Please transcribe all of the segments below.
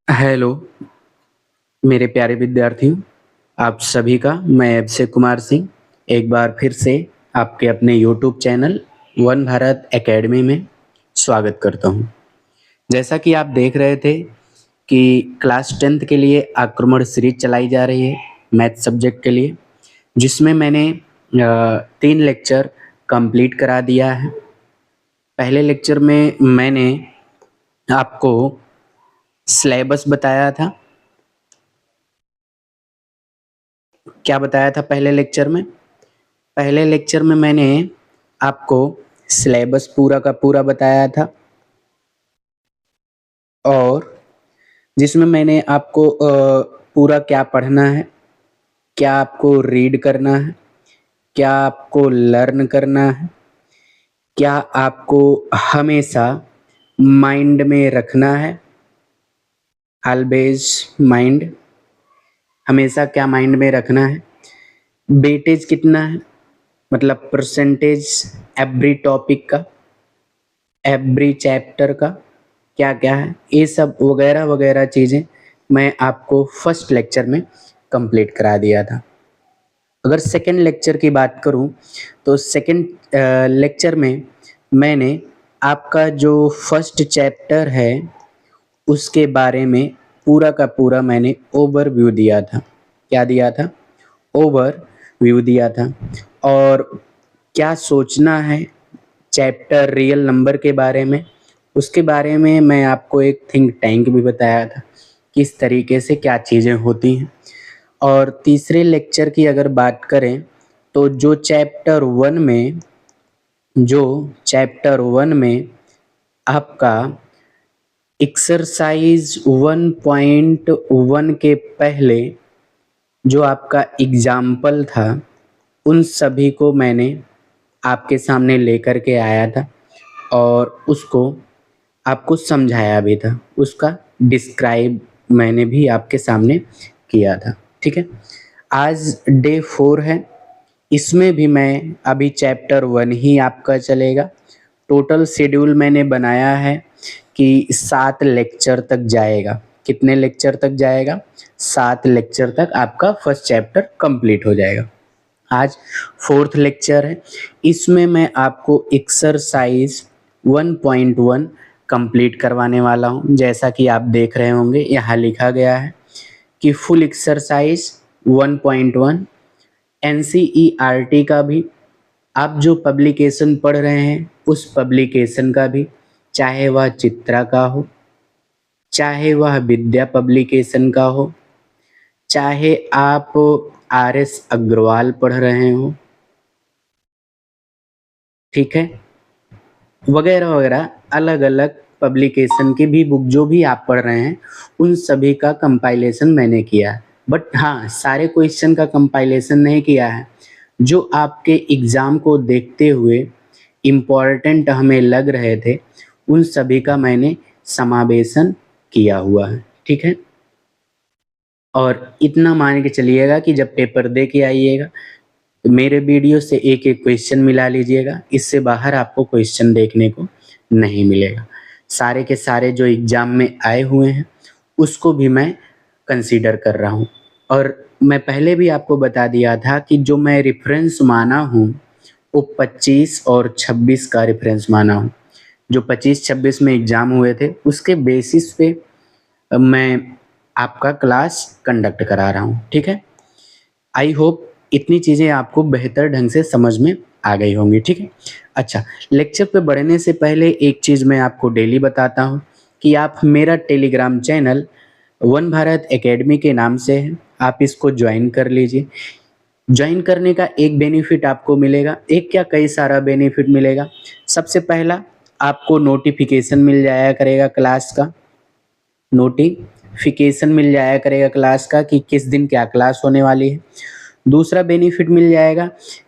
Hello मेरे प्यारे विद्यार्थियों, आप सभी का मैं अभिषेक कुमार सिंह एक बार फिर से आपके अपने YouTube channel one Bharat academy में स्वागत करता हूं। जैसा कि आप देख रहे थे कि क्लास 10th के लिए आक्रमण सीरीज चलाई जा रही है मैथ सब्जेक्ट के लिए, जिसमें मैंने 3 लेक्चर कंप्लीट करा दिया है। पहले लेक्चर में मैंने आपको सिलेबस बताया था। क्या बताया था पहले लेक्चर में? पहले लेक्चर में मैंने आपको सिलेबस पूरा का पूरा बताया था, और जिसमें मैंने आपको पूरा क्या पढ़ना है, क्या आपको रीड करना है, क्या आपको लर्न करना है, क्या आपको हमेशा माइंड में रखना है, ऑलवेज माइंड, हमेशा क्या माइंड में रखना है, वेटेज कितना है, मतलब परसेंटेज एवरी टॉपिक का, एवरी चैप्टर का क्या क्या है, ये सब वगैरह वगैरह चीज़ें मैं आपको फर्स्ट लेक्चर में कंप्लीट करा दिया था। अगर सेकंड लेक्चर की बात करूं तो सेकंड लेक्चर में मैंने आपका जो फर्स्ट चैप्टर है उसके बारे में पूरा का पूरा मैंने ओवरव्यू दिया था। क्या दिया था? ओवरव्यू दिया था। और क्या सोचना है चैप्टर रियल नंबर के बारे में, उसके बारे में मैं आपको एक थिंक टैंक भी बताया था, किस तरीके से क्या चीज़ें होती हैं। और तीसरे लेक्चर की अगर बात करें तो जो चैप्टर 1 में आपका एक्सरसाइज 1.1 के पहले जो आपका एग्जाम्पल था उन सभी को मैंने आपके सामने लेकर के आया था और उसको आपको समझाया भी था, उसका डिस्क्राइब मैंने भी आपके सामने किया था। ठीक है, आज डे 4 है, इसमें भी मैं अभी चैप्टर 1 ही आपका चलेगा। टोटल शेड्यूल मैंने बनाया है कि 7 लेक्चर तक जाएगा। कितने लेक्चर तक जाएगा? 7 लेक्चर तक आपका फर्स्ट चैप्टर कंप्लीट हो जाएगा। आज 4th लेक्चर है, इसमें मैं आपको एक्सरसाइज 1.1 कंप्लीट करवाने वाला हूं। जैसा कि आप देख रहे होंगे यहाँ लिखा गया है कि फुल एक्सरसाइज 1.1 एनसीईआरटी का भी, आप जो पब्लिकेशन पढ़ रहे हैं उस पब्लिकेशन का भी, चाहे वह चित्रा का हो, चाहे वह विद्या पब्लिकेशन का हो, चाहे आप आर.एस. अग्रवाल पढ़ रहे हो, ठीक है, वगैरह वगैरह अलग अलग पब्लिकेशन की भी बुक जो भी आप पढ़ रहे हैं उन सभी का कंपाइलेशन मैंने किया है। बट हाँ, सारे क्वेश्चन का कंपाइलेशन नहीं किया है। जो आपके एग्ज़ाम को देखते हुए इम्पॉर्टेंट हमें लग रहे थे उन सभी का मैंने समावेशन किया हुआ है। ठीक है, और इतना मान के चलिएगा कि जब पेपर दे के आइएगा मेरे वीडियो से एक एक क्वेश्चन मिला लीजिएगा, इससे बाहर आपको क्वेश्चन देखने को नहीं मिलेगा। सारे के सारे जो एग्ज़ाम में आए हुए हैं उसको भी मैं कंसीडर कर रहा हूँ। और मैं पहले भी आपको बता दिया था कि जो मैं रेफरेंस माना हूँ वो 25 और 26 का रेफरेंस माना हूँ। जो 25-26 में एग्ज़ाम हुए थे उसके बेसिस पे मैं आपका क्लास कंडक्ट करा रहा हूँ। ठीक है, आई होप इतनी चीज़ें आपको बेहतर ढंग से समझ में आ गई होंगी। ठीक है, अच्छा, लेक्चर पे बढ़ने से पहले एक चीज़ मैं आपको डेली बताता हूँ कि आप मेरा Telegram channel one Bharat academy के नाम से है, आप इसको ज्वाइन कर लीजिए। ज्वाइन करने का एक बेनिफिट आपको मिलेगा, एक क्या कई सारा बेनिफिट मिलेगा। सबसे पहला, आपको नोटिफिकेशन मिल जाया करेगा क्लास का, नोटिफिकेशन मिल जाया करेगा क्लास का कि किस दिन क्या क्लास होने वाली है। दूसरा बेनिफिट मिल जाएगा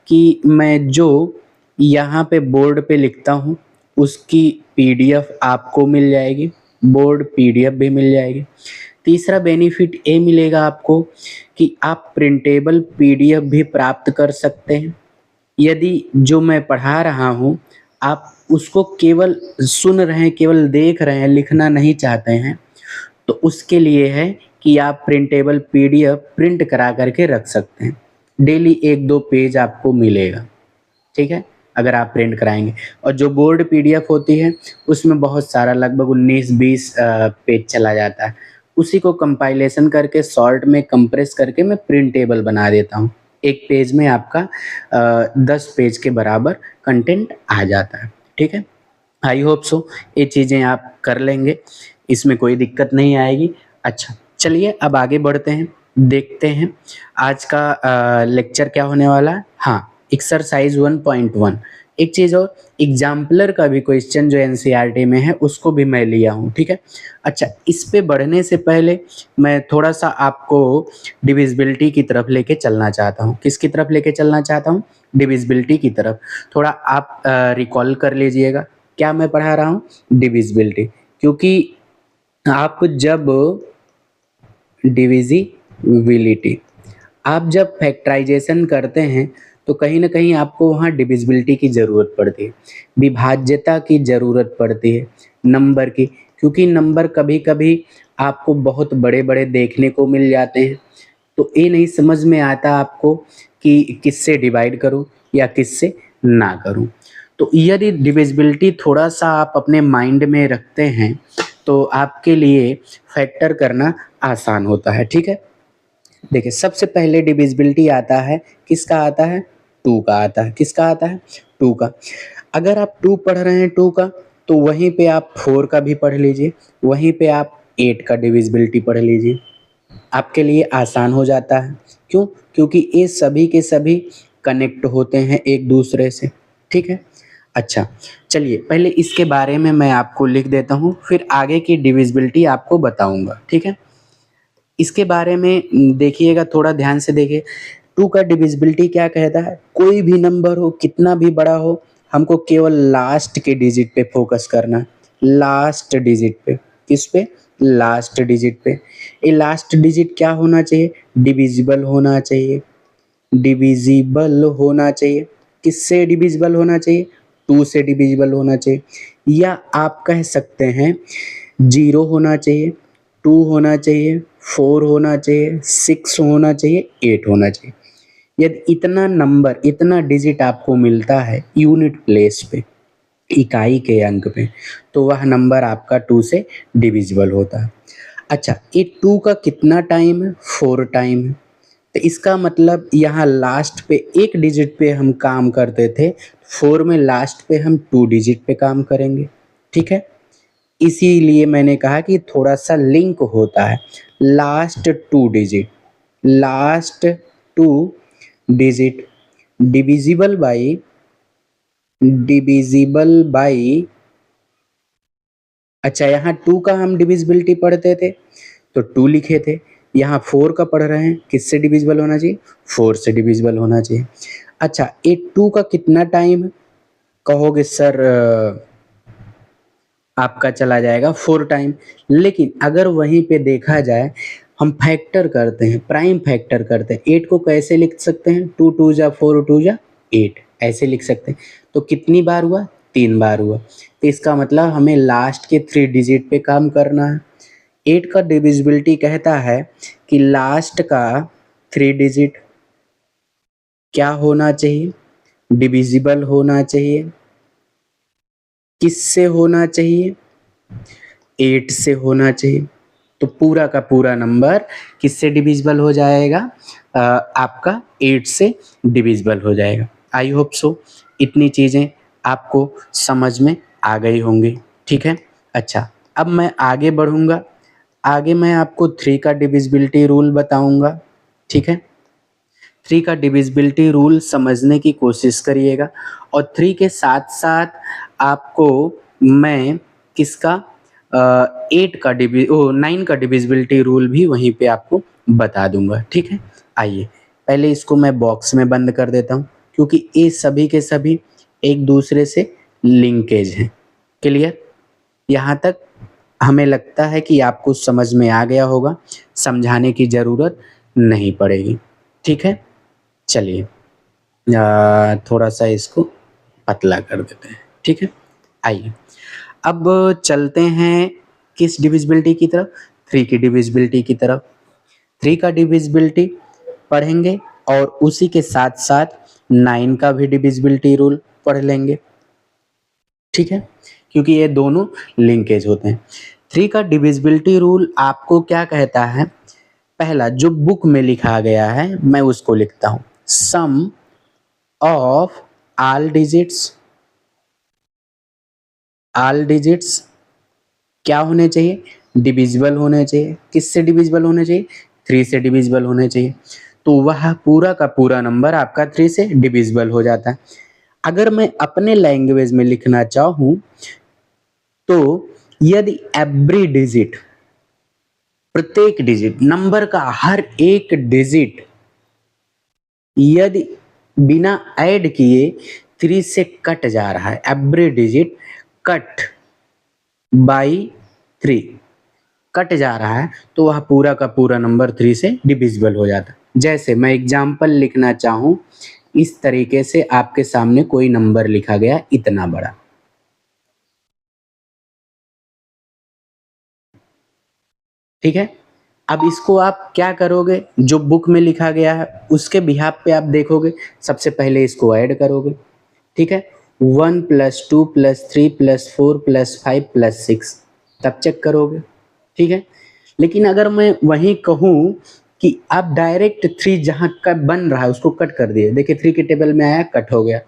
कि मैं जो यहाँ पे बोर्ड पे लिखता हूँ उसकी पीडीएफ आपको मिल जाएगी, बोर्ड पीडीएफ भी मिल जाएगी। तीसरा बेनिफिट ये मिलेगा आपको कि आप प्रिंटेबल पीडीएफ भी प्राप्त कर सकते हैं। यदि जो मैं पढ़ा रहा हूँ आप उसको केवल सुन रहे हैं, केवल देख रहे हैं, लिखना नहीं चाहते हैं, तो उसके लिए है कि आप प्रिंटेबल पीडीएफ प्रिंट करा करके रख सकते हैं। डेली 1-2 पेज आपको मिलेगा, ठीक है? अगर आप प्रिंट कराएँगे। और जो बोर्ड पीडीएफ होती है, उसमें बहुत सारा लगभग 19-20 पेज चला जाता है। उसी को कंपाइलेशन करके शॉर्ट में कंप्रेस करके मैं प्रिंटेबल बना देता हूँ। एक पेज में आपका 10 पेज के बराबर कंटेंट आ जाता है, ठीक है? आई होप सो ये चीज़ें आप कर लेंगे, इसमें कोई दिक्कत नहीं आएगी। अच्छा, चलिए अब आगे बढ़ते हैं, देखते हैं आज का लेक्चर क्या होने वाला है। हाँ, एक्सरसाइज़ 1.1 एक चीज़ और, एग्ज़ाम्पलर का भी क्वेश्चन जो एनसीईआरटी में है उसको भी मैं लिया हूँ, ठीक है? अच्छा, इस पे बढ़ने से पहले मैं थोड़ा-सा आपको डिविज़िबिलिटी की तरफ लेके चलना चाहता हूँ। किसकी तरफ लेके चलना चाहता हूँ? डिविज़िबिलिटी की तरफ। थोड़ा आप रिकॉल कर लीजिएगा, क्या मैं पढ़ा रहा हूँ? डिविज़िबिलिटी। क्योंकि आप जब डिविज़िबिलिटी आप जब फैक्टराइज़ेशन करते हैं, तो कहीं न कहीं आपको वहाँ डिविज़िबिलिटी की ज़रूरत पड़ती है, विभाज्यता की ज़रूरत पड़ती है, नंबर की, क्योंकि नंबर कभी-कभी आपको बहुत बड़े-बड़े देखने को मिल जाते हैं, तो ये नहीं समझ में आता आपको कि किससे डिवाइड करूँ या किससे ना करूँ। तो यदि डिविज़िबिलिटी थोड़ा-सा आप अपने माइंड में रखते हैं, तो आपके लिए फैक्टर करना आसान होता है, ठीक है? देखिए, सबसे पहले डिविज़िबिलिटी आता है, किसका आता है? 2 का आता है। किसका आता है? 2 का। अगर आप 2 पढ़ रहे हैं 2 का, तो वहीं पे आप 4 का भी पढ़ लीजिए, वहीं पे आप 8 का डिविज़िबिलिटी पढ़ लीजिए। आपके लिए आसान हो जाता है। क्यों? क्योंकि ये सभी के सभी कनेक्ट होते हैं एक-दूसरे से, ठीक है? अच्छा, चलिए पहले इसके बारे में मैं आपको लिख देता हूँ, फिर आगे की डिविज़िबिलिटी आपको बताऊँगा, ठीक है? इसके बारे में देखिएगा, थोड़ा ध्यान से देखिए। 2 का डिविज़िबिलिटी क्या कहता है? कोई भी नंबर हो, कितना भी बड़ा हो, हमको केवल लास्ट के डिजिट पे फ़ोकस करना है। लास्ट डिजिट पे। किस पे? लास्ट डिजिट पे। ये लास्ट डिजिट क्या होना चाहिए? डिविज़िबल होना चाहिए। डिविज़िबल होना चाहिए। किससे डिविज़िबल होना चाहिए? 2 से डिविज़िबल होना चाहिए। या आप कह सकते हैं 0 होना चाहिए, 2 होना चाहिए, 4 होना चाहिए, 6 होना चाहिए, 8 होना चाहिए। यदि इतना नंबर, इतना डिजिट आपको मिलता है यूनिट प्लेस पे, इकाई के अंक पे, तो वह नंबर आपका 2 से डिविज़िबल होता है। अच्छा, ये 2 का कितना टाइम है? 4 टाइम है। तो इसका मतलब यहाँ लास्ट पे एक डिजिट पे हम काम करते थे, 4 में लास्ट पे हम 2 डिजिट पे काम करेंगे, ठीक है? इसीलिए मैंने कहा कि थोड़ा-सा लिंक होता है। Last 2 digit, last 2 digit divisible by divisible by अच्छा, यहाँ 2 का हम डिविज़िबिलिटी पढ़ते थे, तो 2 लिखे थे। यहाँ 4 का पढ़ रहे हैं, किससे डिविज़िबल होना चाहिए? 4 से डिविज़िबल होना चाहिए। अच्छा, ये 2 का कितना टाइम है? कहोगे सर आपका चला जाएगा 4 टाइम। लेकिन अगर वहीं पे देखा जाए, हम फैक्टर करते हैं, प्राइम फैक्टर करते हैं। 8 को कैसे लिख सकते हैं? 2 2 जा 4 2 जा 8 ऐसे लिख सकते हैं। तो कितनी बार हुआ? 3 बार हुआ। तो इसका मतलब हमें लास्ट के 3 डिजिट पे काम करना है। 8 का डिविजिबिलिटी कहता है कि लास्ट का 3 डिजिट क्या होना चाहिए? डिविजिबल होना चाहिए। किससे होना चाहिए? 8 से होना चाहिए। तो पूरा का पूरा नंबर किससे डिविजिबल हो जाएगा? आपका 8 से डिविजिबल हो जाएगा। आई होप सो इतनी चीज़ें आपको समझ में आ गई होंगी, ठीक है? अच्छा, अब मैं आगे बढ़ूँगा। आगे मैं आपको 3 का डिविजिबिलिटी रूल बताऊँगा, ठीक है? 3 का डिविजिबिलिटी रूल समझने की कोशिश करिएगा और 3 के साथ-साथ आपको मैं किसका 9 का डिविजिबिलिटी रूल भी वहीं पे आपको बता दूँगा, ठीक है? आइए, पहले इसको मैं बॉक्स में बंद कर देता हूँ क्योंकि ये सभी के सभी एक-दूसरे से लिंकेज हैं। क्लियर? यहाँ तक हमें लगता है कि आपको समझ में आ गया होगा, समझाने की ज़रूरत नहीं पड़ेगी, ठीक है? चलिए थोड़ा-सा इसको पतला कर देते हैं, ठीक है? आइए, अब चलते हैं किस डिविजिबिलिटी की तरफ? 3 की डिविजिबिलिटी की तरफ। 3 का डिविजिबिलिटी पढ़ेंगे और उसी के साथ साथ 9 का भी डिविजिबिलिटी रूल पढ़ लेंगे, ठीक है, क्योंकि ये दोनों लिंकेज होते हैं। 3 का डिविजिबिलिटी रूल आपको क्या कहता है, पहला जो बुक में लिखा गया है मैं उसको लिखता हूं, सम ऑफ ऑल डिजिट्स क्या होने चाहिए, डिविजिबल होने चाहिए। किससे डिविजिबल होने चाहिए, 3 से डिविजिबल होने चाहिए। तो वह पूरा का पूरा नंबर आपका 3 से डिविजिबल हो जाता है। अगर मैं अपने लैंग्वेज में लिखना चाहूं तो यदि एवरी डिजिट, प्रत्येक डिजिट, नंबर का हर एक डिजिट यदि बिना ऐड किए 3 से कट जा रहा है, every digit cut by 3 cut जा रहा है, तो वह पूरा का पूरा नंबर 3 से डिविजिबल हो जाता है। जैसे मैं एग्जाम्पल लिखना चाहूं, इस तरीके से आपके सामने कोई नंबर लिखा गया इतना बड़ा, ठीक है। अब इसको आप क्या करोगे, जो बुक में लिखा गया है उसके बिहाफ पे आप देखोगे, सबसे पहले इसको ऐड करोगे, ठीक है। 1 + 2 + 3 + 4 + 5 + 6 तब चेक करोगे, ठीक है। लेकिन अगर मैं वहीं कहूँ कि आप डायरेक्ट 3 जहाँ का बन रहा है उसको कट कर दिए, देखिए 3 की टेबल में आया कट हो गया,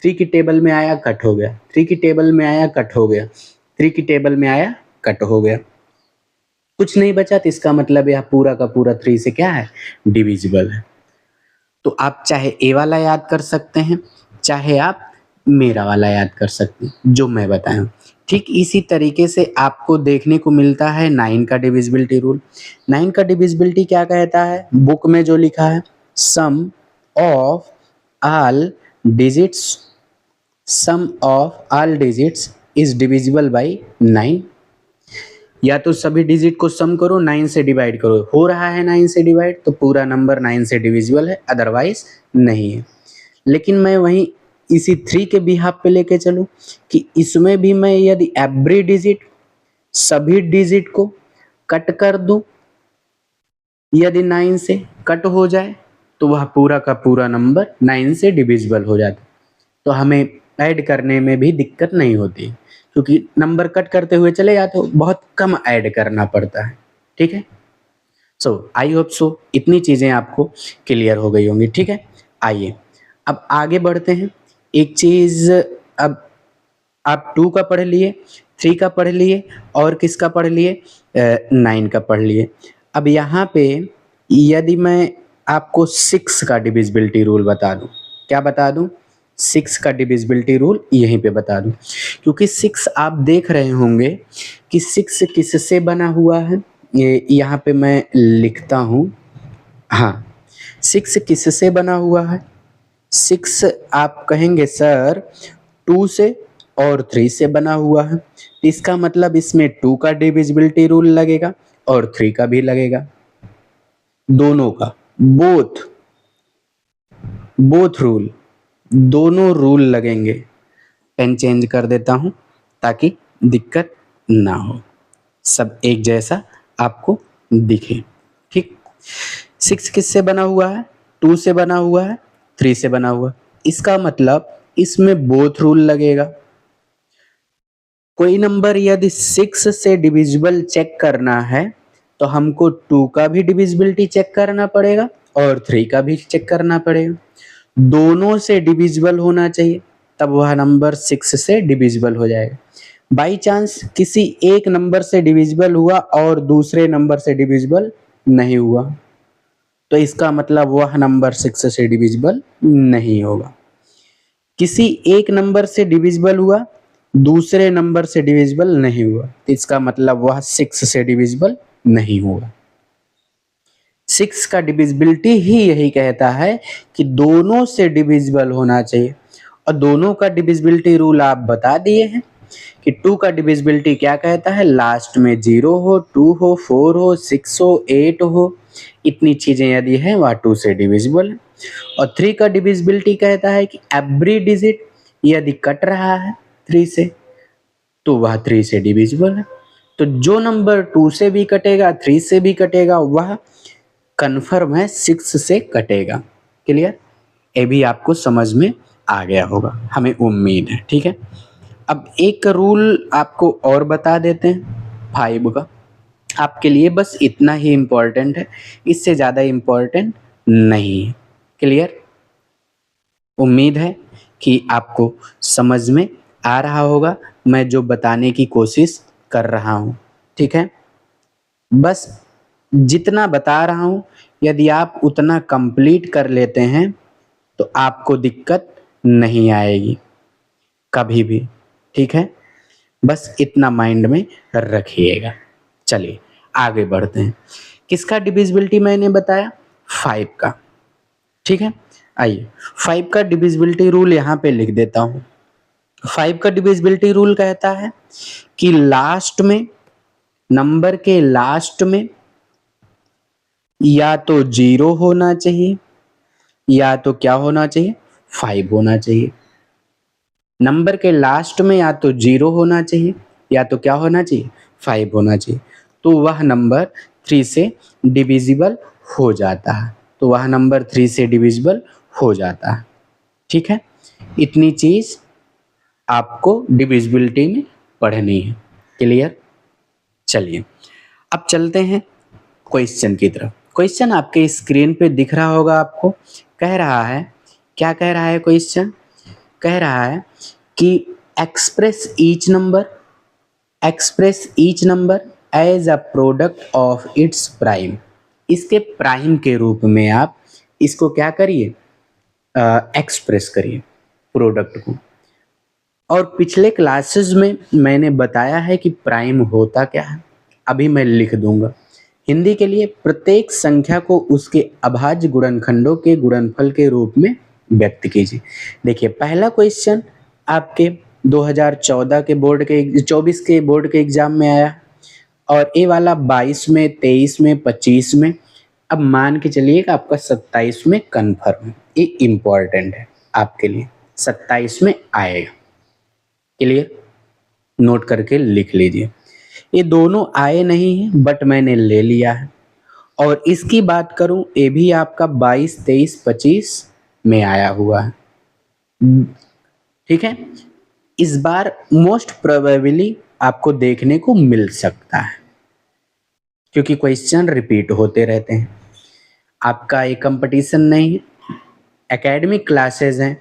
3 की टेबल में आया कट हो गया, 3 की टेबल में आया कट हो गया, 3 की टेबल में आया कट हो गया, कुछ नहीं बचा, तो इसका मतलब यह पूरा का पूरा 3 से क्या है, डिविजिबल है। तो आप चाहे ए वाला याद कर सकते हैं, चाहे आप मेरा वाला याद कर सकते हैं जो मैं बताया हूँ। ठीक इसी तरीके से आपको देखने को मिलता है 9 का डिविजिबिलिटी रूल। 9 का डिविजिबिलिटी क्या कहता है, बुक में जो लिखा है, sum of all digits, sum of all digits is divisible by 9। या तो सभी डिजिट को सम करो, 9 से डिवाइड करो, हो रहा है 9 से डिवाइड तो पूरा नंबर 9 से डिविजिबल है, अदरवाइज नहीं है। लेकिन मैं वहीं इसी 3 के बिहाफ पे लेके चलूं कि इसमें भी मैं यदि एवरी डिजिट, सभी डिजिट को कट कर दूं, यदि 9 से कट हो जाए तो वह पूरा का पूरा नंबर 9 से डिविजिबल हो जाता है। तो हमें ऐड करने में भी दिक्कत नहीं होती, क्योंकि नंबर कट करते हुए चले जाते हो, बहुत कम ऐड करना पड़ता है, ठीक है। सो आई होप सो इतनी चीज़ें आपको क्लियर हो गई होंगी, ठीक है। आइए अब आगे बढ़ते हैं। एक चीज़, अब आप 2 का पढ़ लिए, 3 का पढ़ लिए और किसका पढ़ लिए, 9 का पढ़ लिए। अब यहाँ पे यदि मैं आपको 6 का डिविजिबिलिटी रूल बता दूं, क्या बता दूं, 6 का डिविजिबिलिटी रूल यहीं पे बता दूं, क्योंकि 6 आप देख रहे होंगे कि 6 किससे बना हुआ है, ये यहाँ पे मैं लिखता हूँ। हाँ, 6 किससे बना हुआ है, 6 आप कहेंगे सर 2 से और 3 से बना हुआ है, तो इसका मतलब इसमें 2 का डिविजिबिलिटी रूल लगेगा और 3 का भी लगेगा, दोनों का, बोथ रूल, दोनों रूल लगेंगे। पेन चेंज कर देता हूं ताकि दिक्कत ना हो, सब एक जैसा आपको दिखे, ठीक। 6 किससे बना हुआ है, 2 से बना हुआ है, 3 से बना हुआ, इसका मतलब इसमें बोथ रूल लगेगा। कोई नंबर यदि 6 से डिविजिबल चेक करना है तो हमको 2 का भी डिविजिबिलिटी चेक करना पड़ेगा और 3 का भी चेक करना पड़ेगा, दोनों से डिविजिबल होना चाहिए, तब वह नंबर 6 से डिविजिबल हो जाएगा। बाई चांस किसी एक नंबर से डिविजिबल हुआ और दूसरे नंबर से डिविजिबल नहीं हुआ, तो इसका मतलब वह नंबर 6 से डिविजिबल नहीं होगा। किसी एक नंबर से डिविजिबल हुआ, दूसरे नंबर से डिविजिबल नहीं हुआ, तो इसका मतलब वह 6 से डिविजिबल नहीं हुआ। 6 का डिविजिबिलिटी ही यही कहता है कि दोनों से डिविजिबल होना चाहिए, और दोनों का डिविजिबिलिटी रूल आप बता दिए हैं कि 2 का डिविजिबिलिटी क्या कहता है, लास्ट में 0 हो, 2 हो, 4 हो, 6 हो, 8 हो, इतनी चीजें यदि हैं वह 2 से डिविजिबल है। और 3 का डिविजिबिलिटी कहता है कि एवरी डिजिट यदि कट रहा है 3 से तो वह 3 से डिविजिबल है। तो जो नंबर 2 से भी कटेगा, 3 से भी कटेगा, वह कन्फर्म है 6 से कटेगा। क्लियर? ये भी आपको समझ में आ गया होगा, हमें उम्मीद है। ठीक है, अब एक रूल आपको और बता देते हैं 5 का, आपके लिए बस इतना ही इम्पोर्टेंट है, इससे ज़्यादा इम्पोर्टेंट नहीं है। क्लियर? उम्मीद है कि आपको समझ में आ रहा होगा मैं जो बताने की कोशिश कर रहा हूँ। ठीक है, बस जितना बता रहा हूँ यदि आप उतना कंप्लीट कर लेते हैं तो आपको दिक्कत नहीं आएगी कभी भी। ठीक है, बस इतना माइंड में रखिएगा। चलिए आगे बढ़ते हैं। किसका डिविजिबिलिटी मैंने बताया? 5 का। ठीक है, आइए 5 का डिविजिबिलिटी रूल यहाँ पे लिख देता हूँ। 5 का डिविजिबिलिटी रूल कहता है कि लास्ट में, नंबर के लास्ट में या तो 0 होना चाहिए या तो क्या होना चाहिए? 5 होना चाहिए। नंबर के लास्ट में या तो 0 होना चाहिए या तो क्या होना चाहिए? 5 होना चाहिए। तो वह नंबर 3 से डिविजिबल हो जाता है। तो वह नंबर 3 से डिविजिबल हो जाता है। ठीक है, इतनी चीज आपको डिविजिबिलिटी में पढ़नी है। क्लियर? चलिए अब चलते हैं क्वेश्चन की तरफ। क्वेश्चन आपके स्क्रीन पे दिख रहा होगा आपको। कह रहा है, क्या कह रहा है क्वेश्चन? कह रहा है कि express each number as a product of its prime. इसके प्राइम के रूप में आप इसको क्या करिए? एक्सप्रेस करिए प्रोडक्ट को। और पिछले क्लासेस में मैंने बताया है कि प्राइम होता क्या है, अभी मैं लिख दूंगा। हिंदी के लिए प्रत्येक संख्या को उसके अभाज्य गुणनखंडों के गुणनफल के रूप में व्यक्त कीजिए। देखिए पहला क्वेश्चन आपके 2014 के बोर्ड के 24 के बोर्ड के एग्जाम में आया और ये वाला 22 में, 23 में, 25 में, अब मान के चलिए कि आपका 27 में कन्फर्म है। ये इम्पॉर्टेंट है आपके लिए, 27 में आएगा। क्लियर? नोट करके लिख लीजिए। ये दोनों आए नहीं हैं बट मैंने ले लिया है। और इसकी बात करूं, ये भी आपका 22, 23, 25 में आया हुआ है। ठीक है, इस बार मोस्ट प्रोबेबली आपको देखने को मिल सकता है क्योंकि क्वेश्चन रिपीट होते रहते हैं। आपका ये कंपटीशन नहीं है, एकेडमिक क्लासेस हैं,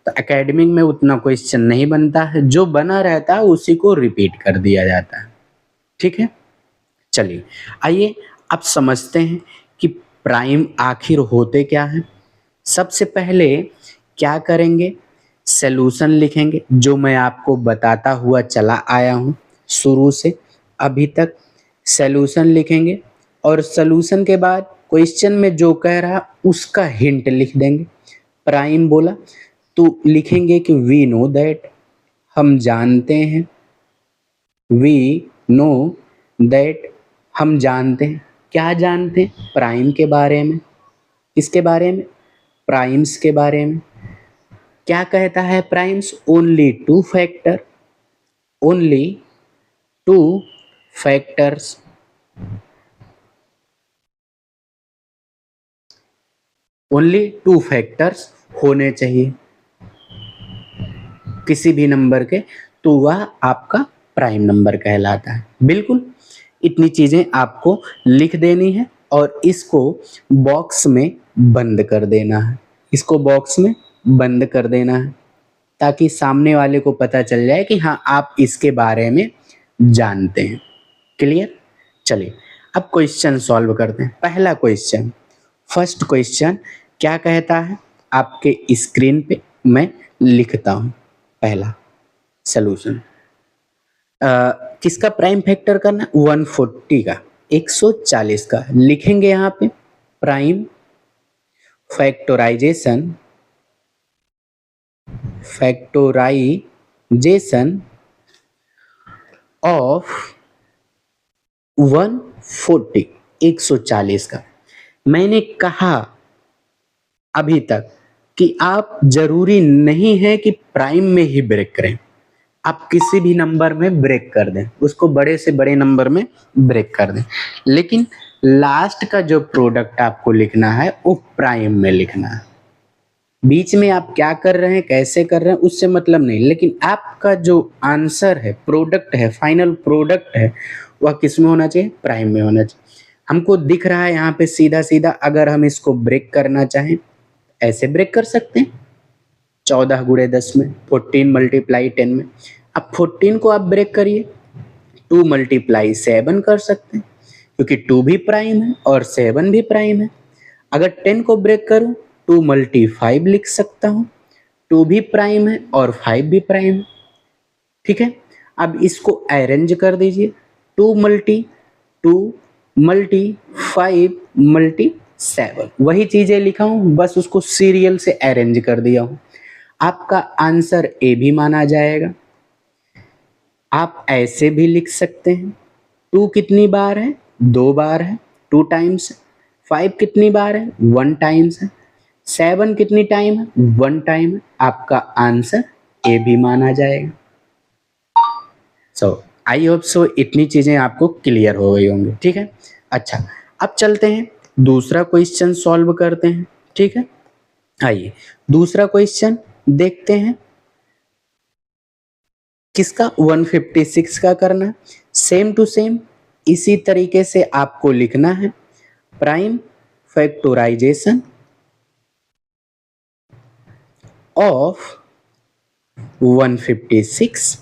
तो एकेडमिक में उतना क्वेश्चन नहीं बनता है, जो बना रहता है उसी को रिपीट कर दिया जाता है। ठीक है, चलिए आइए अब समझते हैं कि प्राइम आखिर होते क्या हैं। सबसे पहले क्या करेंगे? सॉल्यूशन लिखेंगे, जो मैं आपको बताता हुआ चला आया हूँ शुरू से अभी तक। सॉल्यूशन लिखेंगे और सॉल्यूशन के बाद क्वेश्चन में जो कह रहा उसका हिंट लिख देंगे। प्राइम बोला तो लिखेंगे कि वी नो दैट, हम जानते हैं। वी नो दैट, हम जानते हैं। क्या जानते हैं? प्राइम के बारे में। किसके बारे में? प्राइम्स के बारे में। क्या कहता है primes? Only two factor, only two factors, only two factors होने चाहिए किसी भी नंबर के, तो वह आपका प्राइम नंबर कहलाता है। बिल्कुल, इतनी चीजें आपको लिख देनी है और इसको बॉक्स में बंद कर देना है। इसको बॉक्स में बंद कर देना है ताकि सामने वाले को पता चल जाए कि हाँ आप इसके बारे में जानते हैं। क्लियर? चलिए अब क्वेश्चन सॉल्व करते हैं। पहला क्वेश्चन, फर्स्ट क्वेश्चन क्या कहता है आपके स्क्रीन पे मैं लिखता हूँ। पहला सॉल्यूशन, किसका प्राइम फैक्टर करना? 140 का, 140 का लिखेंगे यहाँ पे। प्राइम फैक्टराइजेशन, फैक्टराइजेशन ऑफ 140, 140 का। मैंने कहा अभी तक कि आप जरूरी नहीं है कि प्राइम में ही ब्रेक करें, आप किसी भी नंबर में ब्रेक कर दें, उसको बड़े से बड़े नंबर में ब्रेक कर दें, लेकिन लास्ट का जो प्रोडक्ट आपको लिखना है वो प्राइम में लिखना है। बीच में आप क्या कर रहे हैं, कैसे कर रहे हैं, उससे मतलब नहीं, लेकिन आपका जो आंसर है, प्रोडक्ट है, फाइनल प्रोडक्ट है, वह किस में होना चाहिए, प्राइम में होना चाहिए। हमको दिख रहा है यहाँ पे सीधा सीधा, अगर हम इसको ब्रेक करना चाहें ऐसे ब्रेक कर सकते हैं, 14 गुणे 10 में, 14 मल्टीप्लाई 10 में। अब 14 को आप ब्रेक करिए, 2 मल्टीप्लाई 7 कर सकते हैं, क्योंकि 2 भी प्राइम है और 7 भी प्राइम है। अगर 10 को ब्रेक करूं, 2 मल्टी 5 लिख सकता हूं, 2 भी प्राइम है और 5 भी प्राइम है। ठीक है, अब इसको अरेंज कर दीजिए, 2 मल्टी 2 मल्टी 5 मल्टी 7, वही चीजें लिखा हूं, बस उसको सीरियल से अरेंज कर दिया हूं। आपका आंसर ए भी माना जाएगा। आप ऐसे भी लिख सकते हैं, 2 कितनी बार है, 2 बार है, 2 टाइम्स। 5 कितनी बार है, 1 टाइम्स है। 7 कितनी टाइम है, 1 टाइम है। आपका आंसर ए भी माना जाएगा। सो आई होप सो इतनी चीजें आपको क्लियर हो गई होंगी। ठीक है, अच्छा अब चलते हैं दूसरा क्वेश्चन सॉल्व करते हैं। ठीक है, आइए दूसरा क्वेश्चन देखते हैं। किसका, 156 का करना है। सेम टू सेम इसी तरीके से आपको लिखना है, प्राइम फैक्टराइजेशन ऑफ 156।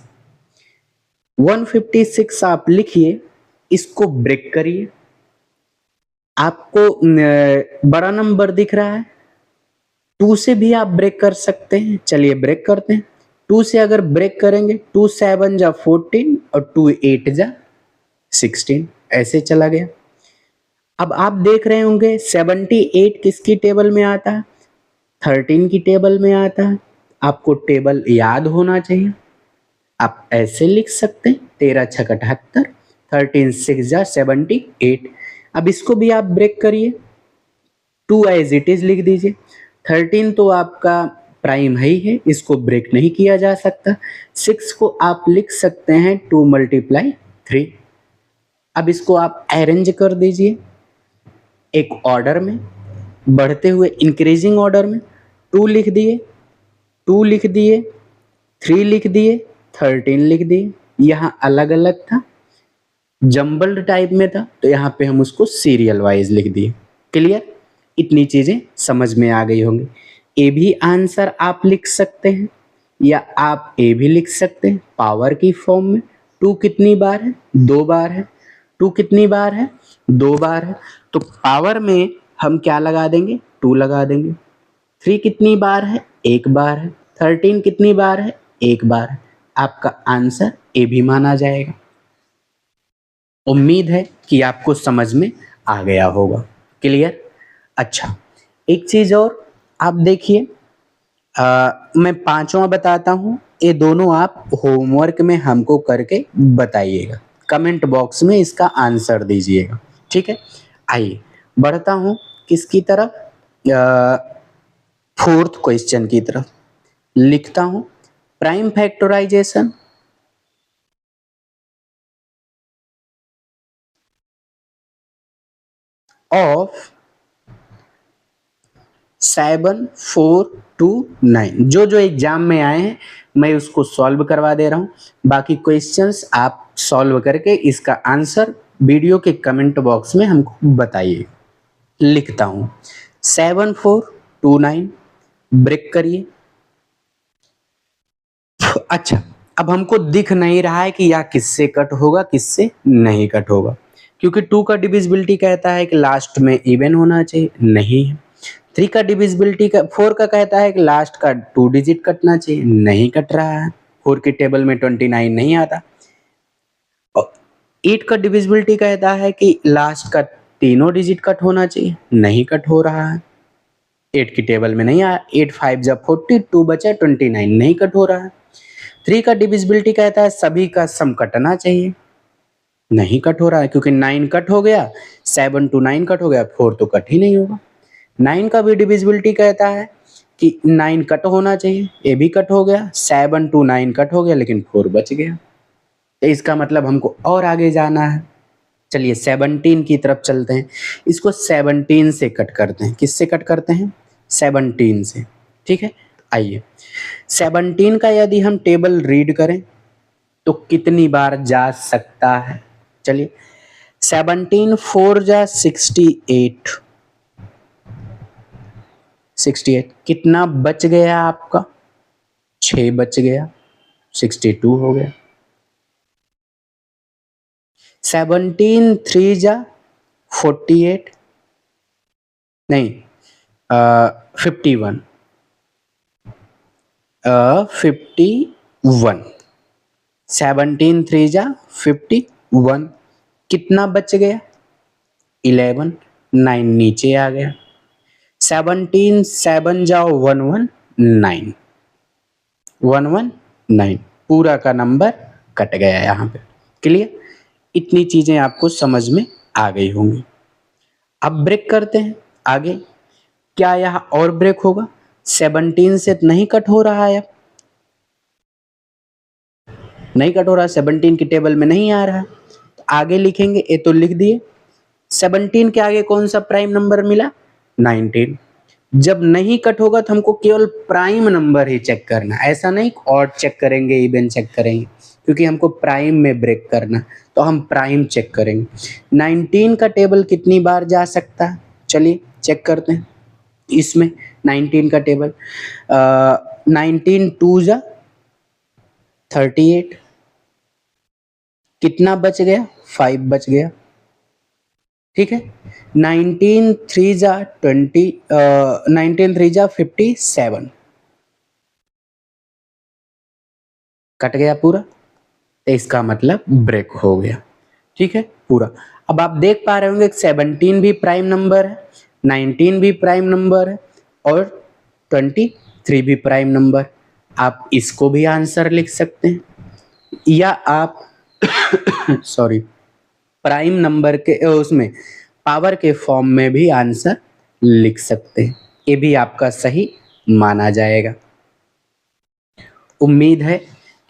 156 आप लिखिए, इसको ब्रेक करिए। आपको बड़ा नंबर दिख रहा है, 2 से भी आप ब्रेक कर सकते हैं। चलिए ब्रेक करते हैं। 2 से अगर ब्रेक करेंगे, 2 7 जा 14 और 2 8 जा 16, ऐसे चला गया। अब आप देख रहे होंगे 78 किसकी टेबल में आता है, 13 की टेबल में आता है। आपको टेबल याद होना चाहिए, आप ऐसे लिख सकते हैं, 13 छक 78, 13 6 जा 78। अब इसको भी आप ब्रेक करिए, 2 एज इट इज लिख दीजिए। 13 तो आपका प्राइम है ही है, इसको ब्रेक नहीं किया जा सकता। 6 को आप लिख सकते हैं 2 मल्टीप्लाई 3। अब इसको आप अरेंज कर दीजिए एक ऑर्डर में, बढ़ते हुए इंक्रीजिंग ऑर्डर में। 2 लिख दिए, 2 लिख दिए, 3 लिख दिए, 13 लिख दिए। यहाँ अलग अलग था, जंबल्ड टाइप में था, तो यहाँ पे हम उसको सीरियल वाइज लिख दिए। क्लियर, इतनी चीजें समझ में आ गई होंगी। ए भी आंसर आप लिख सकते हैं, या आप ए भी लिख सकते हैं पावर की फॉर्म में। 2 कितनी बार है, 2 बार है। 2 कितनी बार है, 2 बार है, तो पावर में हम क्या लगा देंगे, 2 लगा देंगे। 3 कितनी बार है, 1 बार है। 13 कितनी बार है, 1 बार है। आपका आंसर ए भी माना जाएगा। उम्मीद है कि आपको समझ में आ गया होगा। क्लियर, अच्छा एक चीज और आप देखिए, मैं पांचवा बताता हूं, ये दोनों आप होमवर्क में हमको करके बताइएगा, कमेंट बॉक्स में इसका आंसर दीजिएगा। ठीक है, आइए बढ़ता हूं किसकी तरफ, फोर्थ क्वेश्चन की तरफ। लिखता हूं, प्राइम फैक्टराइजेशन ऑफ 7 4 2 9। जो जो एग्जाम में आए हैं मैं उसको सॉल्व करवा दे रहा हूं, बाकी क्वेश्चंस आप सॉल्व करके इसका आंसर वीडियो के कमेंट बॉक्स में हमको बताइए। लिखता हूं 7 4 2 9, ब्रेक करिए। अच्छा, अब हमको दिख नहीं रहा है कि यह किससे कट होगा, किससे नहीं कट होगा, क्योंकि 2 का डिविजिबिलिटी कहता है कि लास्ट में इवन होना चाहिए, नहीं है। 3 का डिविजिबिलिटी का 4 का कहता है कि लास्ट का 2 डिजिट कटना चाहिए, नहीं कट रहा है, 4 की टेबल में 29 नहीं आता। और 8 का डिविजिबिलिटी कहता है कि लास्ट का तीनों डिजिट कट होना चाहिए, नहीं कट हो रहा है, 8 की टेबल में नहीं आया। 8 5 जब 42 बचा 29, नहीं कट हो रहा है। 3 का डिविजिबिलिटी कहता है सभी का सम कटना चाहिए, नहीं कट हो रहा है, क्योंकि 9 कट हो गया, 7 to 9 कट हो गया, 4 तो कट ही नहीं होगा। 9 का भी डिविजिबिलिटी कहता है कि 9 कट होना चाहिए, ये भी कट हो गया, 7 to 9 कट हो गया, लेकिन 4 बच गया। तो इसका मतलब हमको और आगे जाना है। चलिए 17 की तरफ चलते हैं। इसको 17 से कट करते हैं। किससे कट करते हैं? 17 से। ठीक है, आइए 17 का यदि हम टेबल रीड करें तो कितनी बार जा सकता है? चलिए 17 4 जा 68, 68 कितना बच गया आपका? 6 बच गया, 62 हो गया। 17 3 जा 48, नहीं 51, 51, 17 3 जा 51 कितना बच गया? 11, 9 नीचे आ गया। 17 7 जाओ 119, 119 पूरा का नंबर कट गया यहाँ पे। क्लियर? इतनी चीजें आपको समझ में आ गई होंगी। अब ब्रेक करते हैं आगे। क्या यहाँ और ब्रेक होगा? 17 से नहीं कट हो रहा है, अब नहीं कट हो रहा, 17 की टेबल में नहीं आ रहा है, तो आगे लिखेंगे। ये तो लिख दिए। 17 के आगे कौन सा प्राइम नंबर मिला? 19। जब नहीं कट होगा तो हमको केवल प्राइम नंबर ही चेक करना, ऐसा नहीं ऑड चेक करेंगे, इवन चेक करेंगे, क्योंकि हमको प्राइम में ब्रेक करना, तो हम प्राइम चेक करेंगे। 19 का टेबल कितनी बार जा सकता है? चलिए चेक करते हैं इसमें 19 का टेबल। 19 2 जा 38 कितना बच गया? 5 बच गया। ठीक है, 19 3 जा 20, 19 3 जा 57 कट गया पूरा, तो इसका मतलब ब्रेक हो गया। ठीक है पूरा। अब आप देख पा रहे होंगे 17 भी प्राइम नंबर है, 19 भी प्राइम नंबर है और 23 भी प्राइम नंबर। आप इसको भी आंसर लिख सकते हैं, या आप सॉरी प्राइम नंबर के उसमें पावर के फॉर्म में भी आंसर लिख सकते हैं। ये भी आपका सही माना जाएगा। उम्मीद है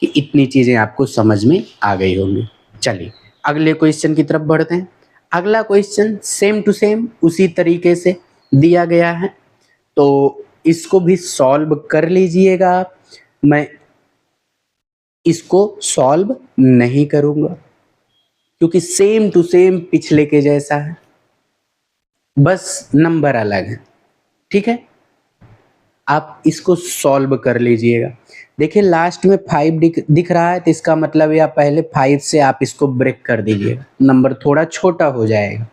कि इतनी चीजें आपको समझ में आ गई होंगी। चलिए अगले क्वेश्चन की तरफ बढ़ते हैं। अगला क्वेश्चन सेम टू सेम उसी तरीके से दिया गया है, तो इसको भी सॉल्व कर लीजिएगा आप। मैं इसको सॉल्व नहीं करूंगा क्योंकि सेम टू सेम पिछले के जैसा है, बस नंबर अलग है। ठीक है, आप इसको सॉल्व कर लीजिएगा। देखिए लास्ट में 5 दिख रहा है, तो इसका मतलब या पहले 5 से आप इसको ब्रेक कर दीजिएगा, नंबर थोड़ा छोटा हो जाएगा।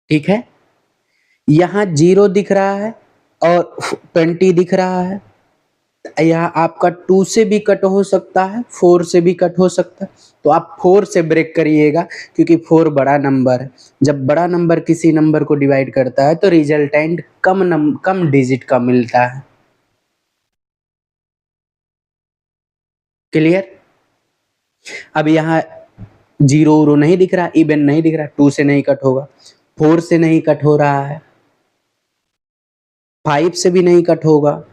ठीक है, यहाँ 0 दिख रहा है और 20 दिख रहा है। यहाँ आपका 2 से भी कट हो सकता है, 4 से भी कट हो सकता है, तो आप 4 से ब्रेक करिएगा क्योंकि 4 बड़ा नंबर है। जब बड़ा नंबर किसी नंबर को डिवाइड करता है तो रिजल्टेंट कम डिजिट का मिलता है। क्लियर? अब यहाँ 0 नहीं दिख रहा, इवन नहीं दिख रहा, 2 से नहीं कट होगा, 4 से नहीं कट हो रहा है, 5 से भी नहीं कट होगा।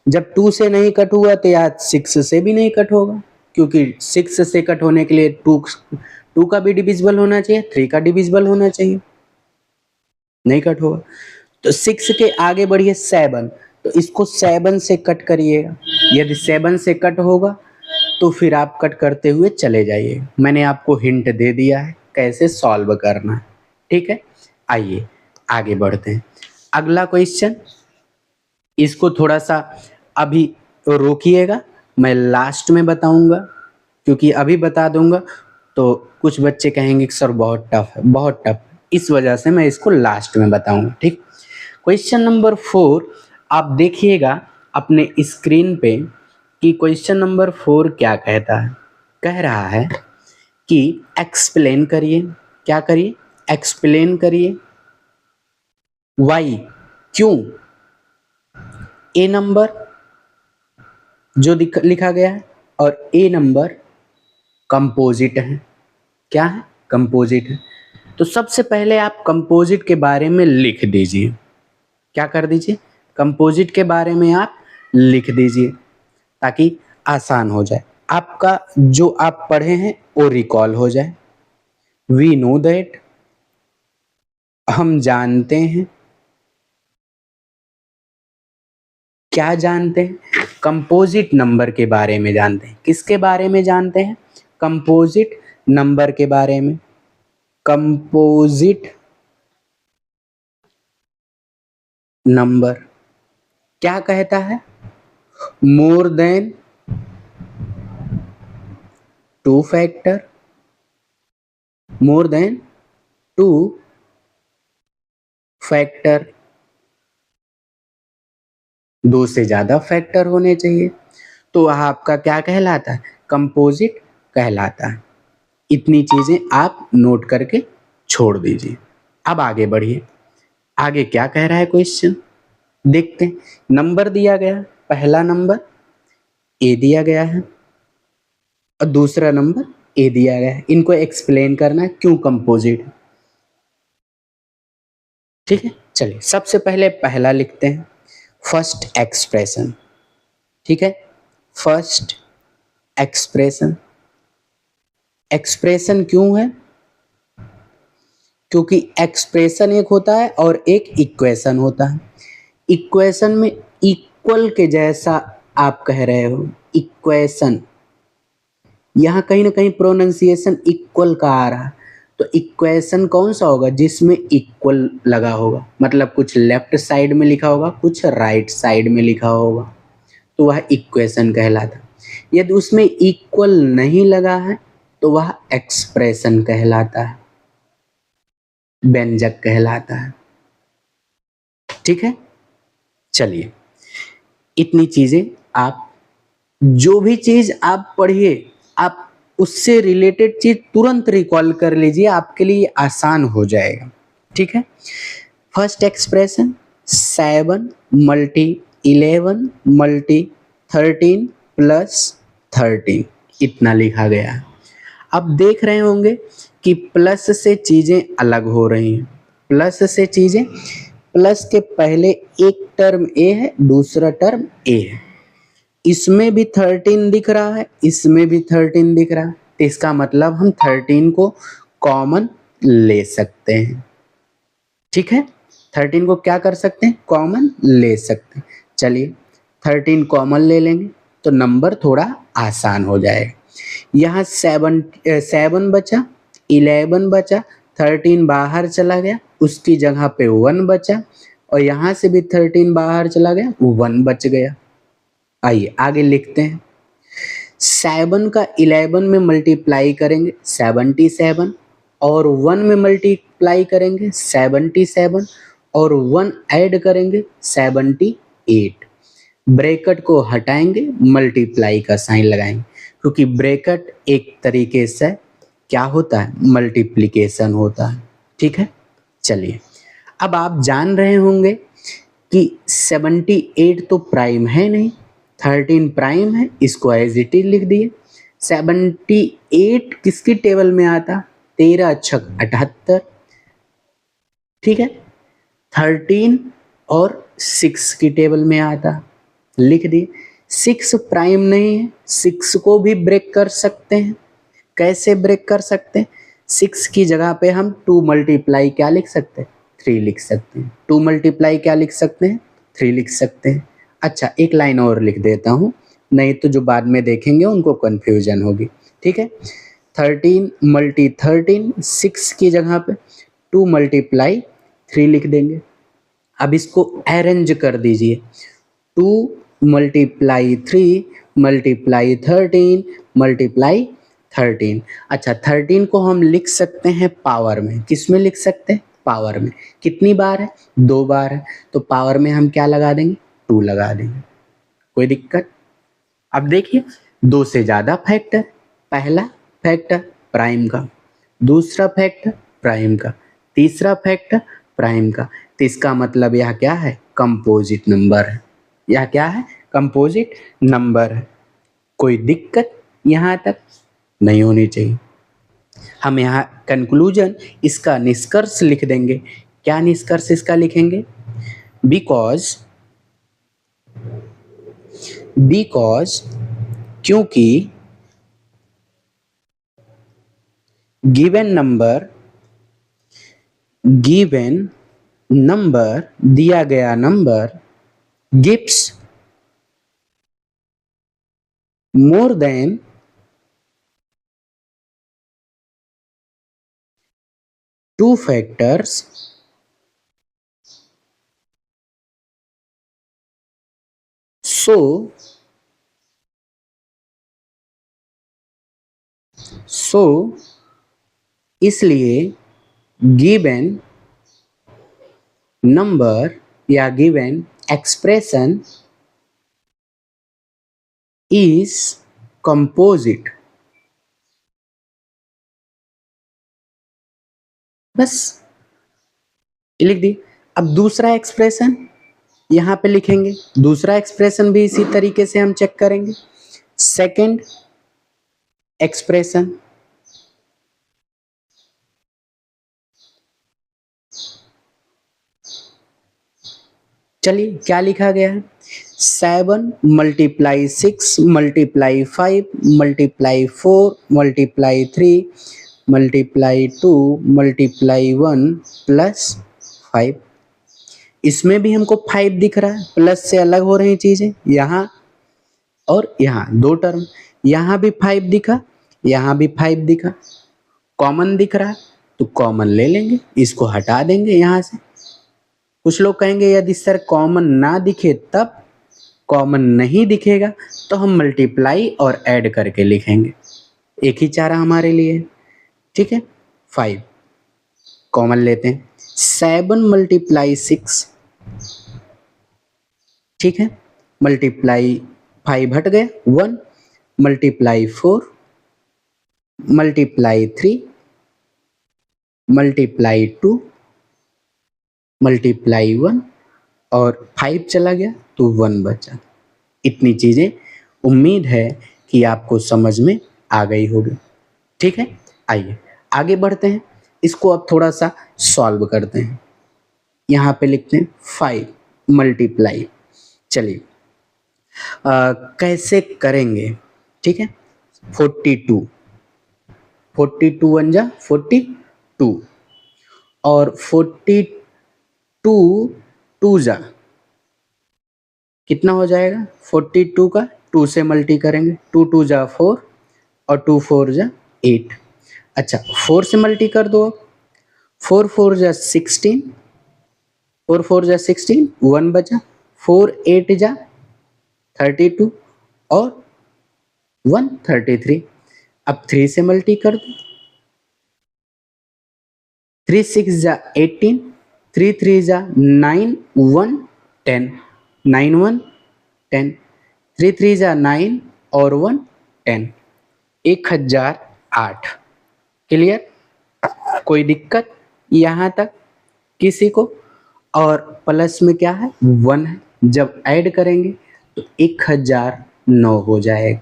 जब 2 से नहीं कट हुआ तो यार 6 से भी नहीं कट होगा, क्योंकि 6 से कट होने के लिए 2 का भी डिविजिबल होना चाहिए, 3 का डिविजिबल होना चाहिए, नहीं कट होगा। तो 6 के आगे बढ़िए 7, तो इसको 7 से कट करिएगा। यदि 7 से कट होगा तो फिर आप कट करते हुए चले जाइए। मैंने आपको हिंट दे दिया है कैसे सॉल्व करना है। ठीक है, आइए आगे बढ़ते हैं। अगला क्वेश्चन, इसको थोड़ा सा अभी रोकिएगा, मैं लास्ट में बताऊंगा, क्योंकि अभी बता दूंगा तो कुछ बच्चे कहेंगे कि सर बहुत टफ है, बहुत टफ, इस वजह से मैं इसको लास्ट में बताऊंगा। ठीक, क्वेश्चन नंबर 4 आप देखिएगा अपने स्क्रीन पे कि क्वेश्चन नंबर 4 क्या कहता है। कह रहा है कि एक्सप्लेन करिए, क्या करिए? एक्सप्लेन करिए वाई, क्यों ए नंबर जो लिखा गया है और ए नंबर कंपोजिट है। क्या है? कंपोजिट है। तो सबसे पहले आप कंपोजिट के बारे में लिख दीजिए। क्या कर दीजिए? कंपोजिट के बारे में आप लिख दीजिए ताकि आसान हो जाए। आपका जो आप पढ़े हैं वो रिकॉल हो जाए। वी नो दैट, हम जानते हैं। क्या जानते हैं? कंपोजिट नंबर के बारे में जानते हैं। किसके बारे में जानते हैं? कंपोजिट नंबर के बारे में। कंपोजिट नंबर क्या कहता है? More than 2 factor, more than 2 factor, 2 से ज्यादा फैक्टर होने चाहिए। तो वह आपका क्या कहलाता है? कंपोजिट कहलाता है। इतनी चीजें आप नोट करके छोड़ दीजिए। अब आगे बढ़िए। आगे क्या कह रहा है क्वेश्चन? देखते हैं। नंबर दिया गया, पहला नंबर ए दिया गया है और दूसरा नंबर ए दिया गया है। इनको एक्सप्लेन करना है क्यों कंपोजिट है। ठीक है, चलिए सबसे पहले पहला लिखते हैं, फर्स्ट एक्सप्रेशन। ठीक है, फर्स्ट एक्सप्रेशन। एक्सप्रेशन क्यों है? क्योंकि एक्सप्रेशन एक होता है और एक इक्वेशन होता है। इक्वेशन में इक्वल के जैसा आप कह रहे हो, इक्वेशन। यहाँ कहीं ना कहीं प्रोनाउंसिएशन इक्वल का आ रहा है, तो इक्वेशन कौन सा होगा? जिसमें इक्वल लगा होगा, मतलब कुछ लेफ्ट साइड में लिखा होगा, कुछ राइट साइड में लिखा होगा, तो वह इक्वेशन कहलाता है। यदि उसमें इक्वल नहीं लगा है तो वह एक्सप्रेशन कहलाता है, व्यंजक कहलाता है। ठीक है, चलिए इतनी चीजें आप, जो भी चीज आप पढ़िए आप उससे रिलेटेड चीज तुरंत रिकॉल कर लीजिए, आपके लिए आसान हो जाएगा। ठीक है, first expression 7 multi 11 multi 13 plus 13, इतना लिखा गया है। अब देख रहे होंगे कि प्लस से चीजें अलग हो रही हैं। प्लस से चीजें, प्लस के पहले एक टर्म ए है, दूसरा टर्म ए है। इसमें भी 13 दिख रहा है, इसमें भी 13 दिख रहा है, तो इसका मतलब हम 13 को कॉमन ले सकते हैं। ठीक है, 13 को क्या कर सकते हैं? कॉमन ले सकते हैं। चलिए 13 कॉमन ले लेंगे तो नंबर थोड़ा आसान हो जाएगा। यहाँ 7 बचा, 11 बचा, 13 बाहर चला गया, उसकी जगह पे 1 बचा, और यहाँ से भी 13 बाहर चला गया, 1 बच गया। आइए आगे लिखते हैं। 7 का 11 में मल्टीप्लाई करेंगे 77, और 1 में मल्टीप्लाई करेंगे 77, और 1 ऐड करेंगे 78। ब्रैकेट को हटाएंगे, मल्टीप्लाई का साइन लगाएंगे, क्योंकि ब्रैकेट एक तरीके से क्या होता है? मल्टीप्लिकेशन होता है। ठीक है, चलिए अब आप जान रहे होंगे कि 78 तो प्राइम है नहीं, 13 प्राइम है, इसको एज इट इज लिख दिए। 78 किसकी टेबल में आता? 13 छक 78। ठीक है, 13 और 6 की टेबल में आता, लिख दिए। 6 प्राइम नहीं है, 6 को भी ब्रेक कर सकते हैं। कैसे ब्रेक कर सकते हैं? 6 की जगह पे हम 2 मल्टीप्लाई क्या लिख सकते हैं? 3 लिख सकते हैं। 2 मल्टीप्लाई क्या लिख सकते हैं? 3 लिख सकते हैं। अच्छा एक लाइन और लिख देता हूँ, नहीं तो जो बाद में देखेंगे उनको कन्फ्यूजन होगी। ठीक है, 13 मल्टी 13, 6 की जगह पे 2 मल्टीप्लाई 3 लिख देंगे। अब इसको अरेंज कर दीजिए, 2 मल्टीप्लाई 3 मल्टीप्लाई 13 मल्टीप्लाई 13। अच्छा 13 को हम लिख सकते हैं पावर में। किस में लिख सकते हैं? पावर में। कितनी बार है? 2 बार है, तो पावर में हम क्या लगा देंगे? 2 लगा देंगे। कोई दिक्कत? अब देखिए 2 से ज्यादा फैक्टर, पहला फैक्टर प्राइम का, दूसरा फैक्टर प्राइम का, तीसरा फैक्टर प्राइम का, तो इसका मतलब यह क्या है? कंपोजिट नंबर है। यह क्या है? कंपोजिट नंबर है। कोई दिक्कत यहाँ तक नहीं होनी चाहिए। हम यहाँ कंक्लूजन, इसका निष्कर्ष लिख देंगे। क्या निष्कर्ष इसका लिखेंगे? बिकॉज क्योंकि गिवन नंबर दिया गया number gives more than two factors so इसलिए गिवन नंबर या गिवन एक्सप्रेशन इज कंपोजिट। बस लिख दी। अब दूसरा एक्सप्रेशन यहां पे लिखेंगे, दूसरा एक्सप्रेशन भी इसी तरीके से हम चेक करेंगे। सेकंड एक्सप्रेशन, चलिए क्या लिखा गया है? 7 multiply 6 multiply 5 multiply 4 multiply 3 multiply 2 multiply 1 plus 5। इसमें भी हमको 5 दिख रहा है, प्लस से अलग हो रही चीजें यहाँ और यहाँ दो टर्म। यहाँ भी 5 दिखा, यहाँ भी 5 दिखा, कॉमन दिख रहा है तो कॉमन ले लेंगे, इसको हटा देंगे यहाँ से। कुछ लोग कहेंगे यदि सर कॉमन ना दिखे तब, कॉमन नहीं दिखेगा तो हम मल्टीप्लाई और ऐड करके लिखेंगे, एक ही चारा हमारे लिए। ठीक है, 5 कॉमन लेते हैं। 7 मल्टीप्लाई 6, ठीक है, मल्टीप्लाई 5 हट गया, 1 मल्टीप्लाई 4 मल्टीप्लाई 3 मल्टीप्लाई 2 मल्टीप्लाई 1 और 5 चला गया तो 1 बचा। इतनी चीजें उम्मीद है कि आपको समझ में आ गई होगी। ठीक है, आइए आगे बढ़ते हैं, इसको अब थोड़ा सा सॉल्व करते हैं। यहाँ पे लिखते हैं 5 मल्टीप्लाई, चलिए कैसे करेंगे? ठीक है, 42 1 जा 42 और 42 2 जा कितना हो जाएगा? 42 का 2 से मल्टी करेंगे, 2 2 जा 4 और 2 4 जा 8। अच्छा 4 से मल्टी कर दो, 4 4 जा 16, 4 4 जा 16, 1 बचा, 4 8 जा 32 और 1 33। अब 3 से मल्टी कर दो, 3 6 जा 18, 3 3 जा 9, 1 10, 9 1 10, 3 3 जा 9 और 1 10, 1008। क्लियर? कोई दिक्कत यहाँ तक किसी को? और प्लस में क्या है? 1 है, जब ऐड करेंगे तो 1009 हो जाएगा,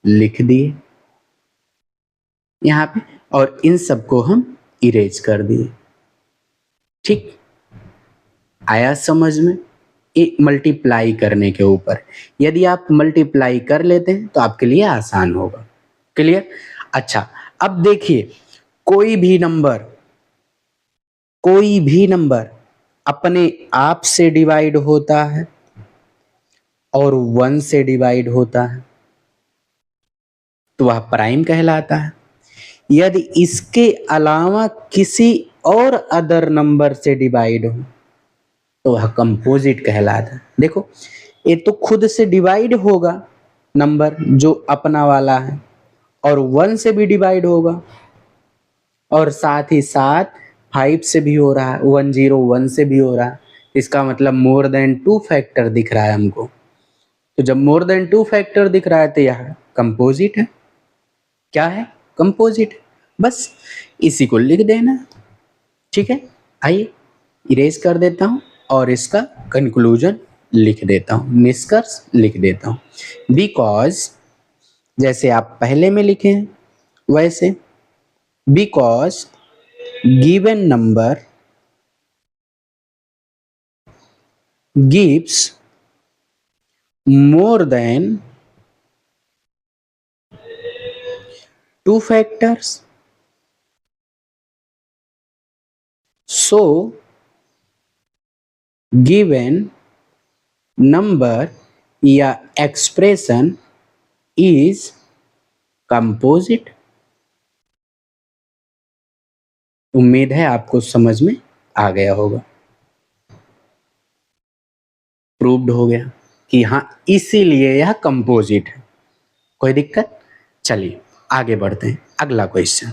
लिख दिए यहाँ पे, और इन सबको हम इरेज कर दिए। ठीक, आया समझ में? एक मल्टीप्लाई करने के ऊपर, यदि आप मल्टीप्लाई कर लेते हैं तो आपके लिए आसान होगा। क्लियर? अच्छा अब देखिए, कोई भी नंबर अपने आप से डिवाइड होता है और 1 से डिवाइड होता है तो वह प्राइम कहलाता है। यदि इसके अलावा किसी और अदर नंबर से डिवाइड हो तो वह कंपोजिट कहलाता है। देखो ये तो खुद से डिवाइड होगा नंबर जो अपना वाला है, और 1 से भी डिवाइड होगा, और साथ ही साथ 5 से भी हो रहा है, 101 से भी हो रहा है। इसका मतलब मोर देन 2 फैक्टर दिख रहा है हमको। तो जब मोर देन 2 फैक्टर दिख रहा है तो यह कंपोजिट है। क्या है? कंपोजिट। बस इसी को लिख देना। ठीक है, आइए इरेज कर देता हूं और इसका कंक्लूजन लिख देता हूं, निष्कर्ष लिख देता हूं। बिकॉज जैसे आप पहले में लिखे हैं वैसे because given number gives more than two factors, so given number या एक्सप्रेशन इज कंपोजिट। उम्मीद है आपको समझ में आ गया होगा, प्रूव्ड हो गया कि हाँ इसीलिए यह कंपोजिट है। कोई दिक्कत? चलिए आगे बढ़ते हैं, अगला क्वेश्चन।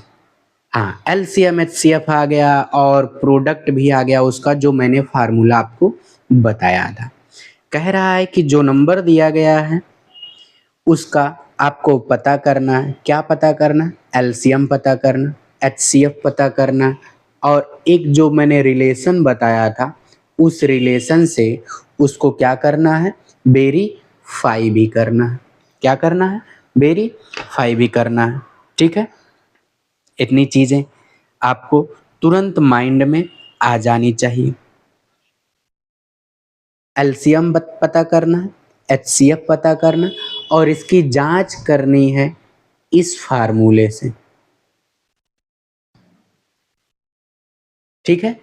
हाँ, एलसीएम एचसीएफ आ गया और प्रोडक्ट भी आ गया उसका, जो मैंने फार्मूला आपको बताया था। कह रहा है कि जो नंबर दिया गया है उसका आपको पता करना है। क्या पता करना? एलसीएम पता करना, एचसीएफ पता करना, और एक जो मैंने रिलेशन बताया था उस रिलेशन से उसको क्या करना है? वेरीफाई भी करना है। क्या करना है? वेरीफाई भी करना है। ठीक है, इतनी चीजें आपको तुरंत माइंड में आ जानी चाहिए। एलसीएम पता करना है, एचसीएफ पता करना, और इसकी जांच करनी है इस फार्मूले से। ठीक है,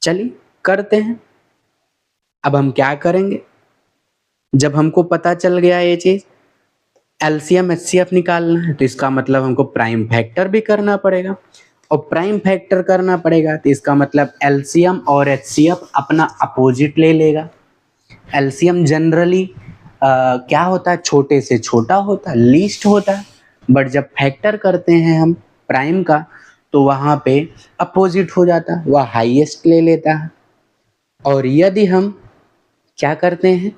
चलिए करते हैं। अब हम क्या करेंगे, जब हमको पता चल गया ये चीज एलसीएम एचसीएफ निकालना है, तो इसका मतलब हमको प्राइम फैक्टर भी करना पड़ेगा, और प्राइम फैक्टर करना पड़ेगा तो इसका मतलब एलसीएम और एचसीएफ अपना अपोजिट ले लेगा। एलसीएम जनरली क्या होता है? छोटे से छोटा होता है, लीस्ट होता है, बट जब फैक्टर करते हैं हम प्राइम का तो वहाँ पे अपोजिट हो जाता है, वह हाईएस्ट ले लेता है। और यदि हम क्या करते हैं,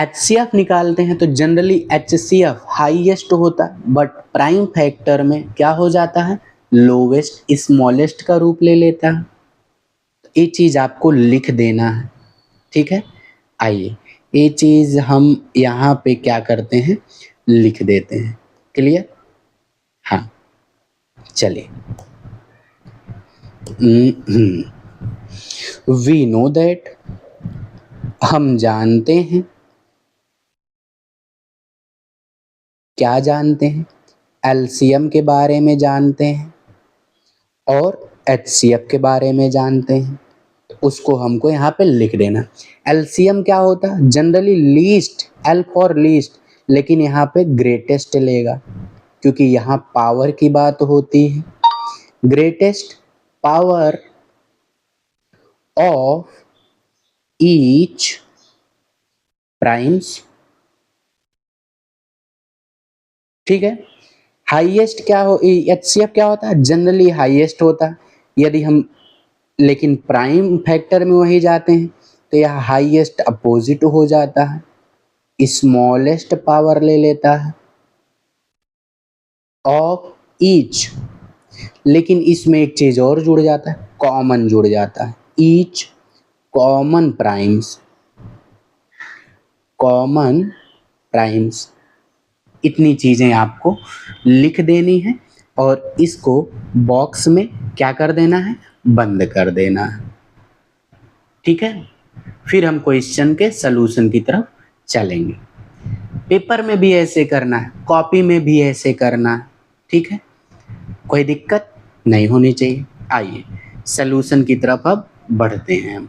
एचसीएफ निकालते हैं, तो जनरली एचसीएफ हाईएस्ट होता है, बट प्राइम फैक्टर में क्या हो जाता है? लोवेस्ट स्मॉलेस्ट का रूप ले लेता है। ये चीज आपको लिख देना है। ठीक है, आइए ये चीज हम यहाँ पे क्या करते हैं, लिख देते हैं। क्लियर? हाँ, चलिए। वी नो दैट, हम जानते हैं। क्या जानते हैं? एलसीएम के बारे में जानते हैं और एचसीएफ के बारे में जानते हैं, तो उसको हमको यहाँ पे लिख देना। एलसीएम क्या होता है? Generally least, L for least, लेकिन यहाँ पे ग्रेटेस्ट लेगा क्योंकि यहाँ पावर की बात होती है। Greatest power of each primes. ठीक है, हाईएस्ट क्या हो, एचसीएफ क्या होता है? जनरली हाईएस्ट होता है। यदि हम लेकिन प्राइम फैक्टर में वही जाते हैं तो यह हाईएस्ट अपोजिट हो जाता है, स्मॉलेस्ट पावर ले लेता है ऑफ ईच। लेकिन इसमें एक चीज और जुड़ जाता है, कॉमन जुड़ जाता है, each common primes, common primes. इतनी चीजें आपको लिख देनी है और इसको बॉक्स में क्या कर देना है? बंद कर देना है। ठीक है, फिर हम क्वेश्चन के सलूशन की तरफ चलेंगे। पेपर में भी ऐसे करना है, कॉपी में भी ऐसे करना है। ठीक है, कोई दिक्कत नहीं होनी चाहिए। आइए सलूशन की तरफ अब बढ़ते हैं हम।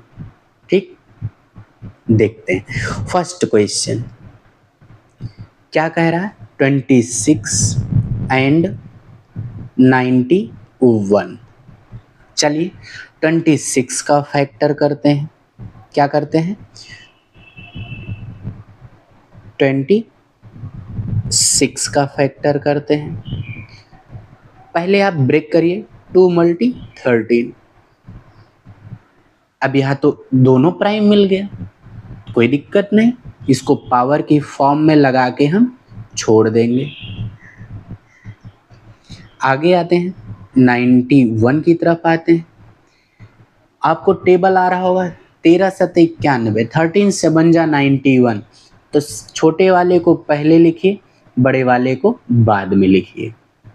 ठीक, देखते हैं फर्स्ट क्वेश्चन क्या कह रहा है। 26 एंड 91। चलिए 26 का फैक्टर करते हैं। क्या करते हैं? 26 का फैक्टर करते हैं। पहले आप ब्रेक करिए, 2 × 13। अब यहाँ तो दोनों प्राइम मिल गया, कोई दिक्कत नहीं, इसको पावर की फॉर्म में लगा के हम छोड़ देंगे। आगे आते हैं 91 की तरफ आते हैं। आपको टेबल आ रहा होगा 13 7 91, 13 से बन जा 91, तो छोटे वाले को पहले लिखिए, बड़े वाले को बाद में लिखिए,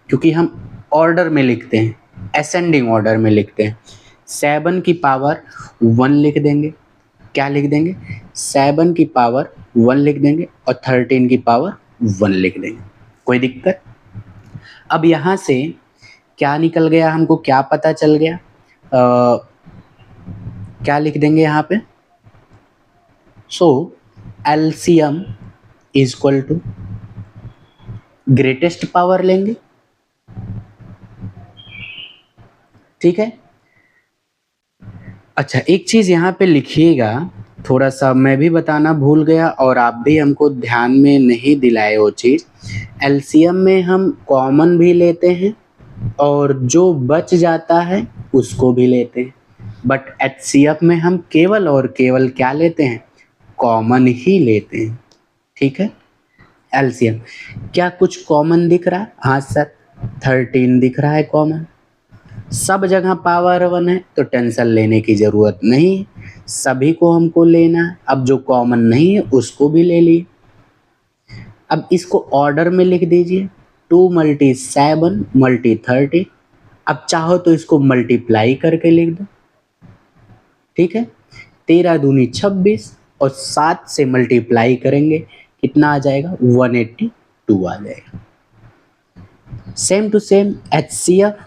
क्योंकि हम ऑर्डर में लिखते हैं, असेंडिंग ऑर्डर में लिखते हैं। 7 की पावर 1 लिख देंगे, क्या लिख देंगे, 7 की पावर 1 लिख देंगे और 13 की पावर 1 लिख देंगे। कोई दिक्कत? अब यहाँ से क्या निकल गया, हमको क्या पता चल गया, क्या लिख देंगे यहाँ पे, so LCM is equal to greatest power लेंगे, ठीक है। अच्छा, एक चीज यहाँ पे लिखिएगा, थोड़ा सा मैं भी बताना भूल गया और आप भी हमको ध्यान में नहीं दिलाए वो चीज। एलसीएम में हम कॉमन भी लेते हैं और जो बच जाता है उसको भी लेते हैं, बट एचसीएफ में हम केवल और केवल क्या लेते हैं, कॉमन ही लेते हैं, ठीक है। एलसीएम, क्या कुछ कॉमन दिख रहा है? हाँ सर, 13 दिख रहा है कॉमन। सब जगह पावर 1 है तो टेंशन लेने की जरूरत नहीं है, सभी को हमको लेना है। अब जो कॉमन नहीं है उसको भी ले लिए। अब इसको ऑर्डर में लिख दीजिए, 2 × 7 × 30। अब चाहो तो इसको मल्टीप्लाई करके लिख दो, ठीक है। 13 दूनी 26 और 7 से मल्टीप्लाई करेंगे कितना आ जाएगा, 182 आ जाएगा। सेम टू सेम एचसीएफ,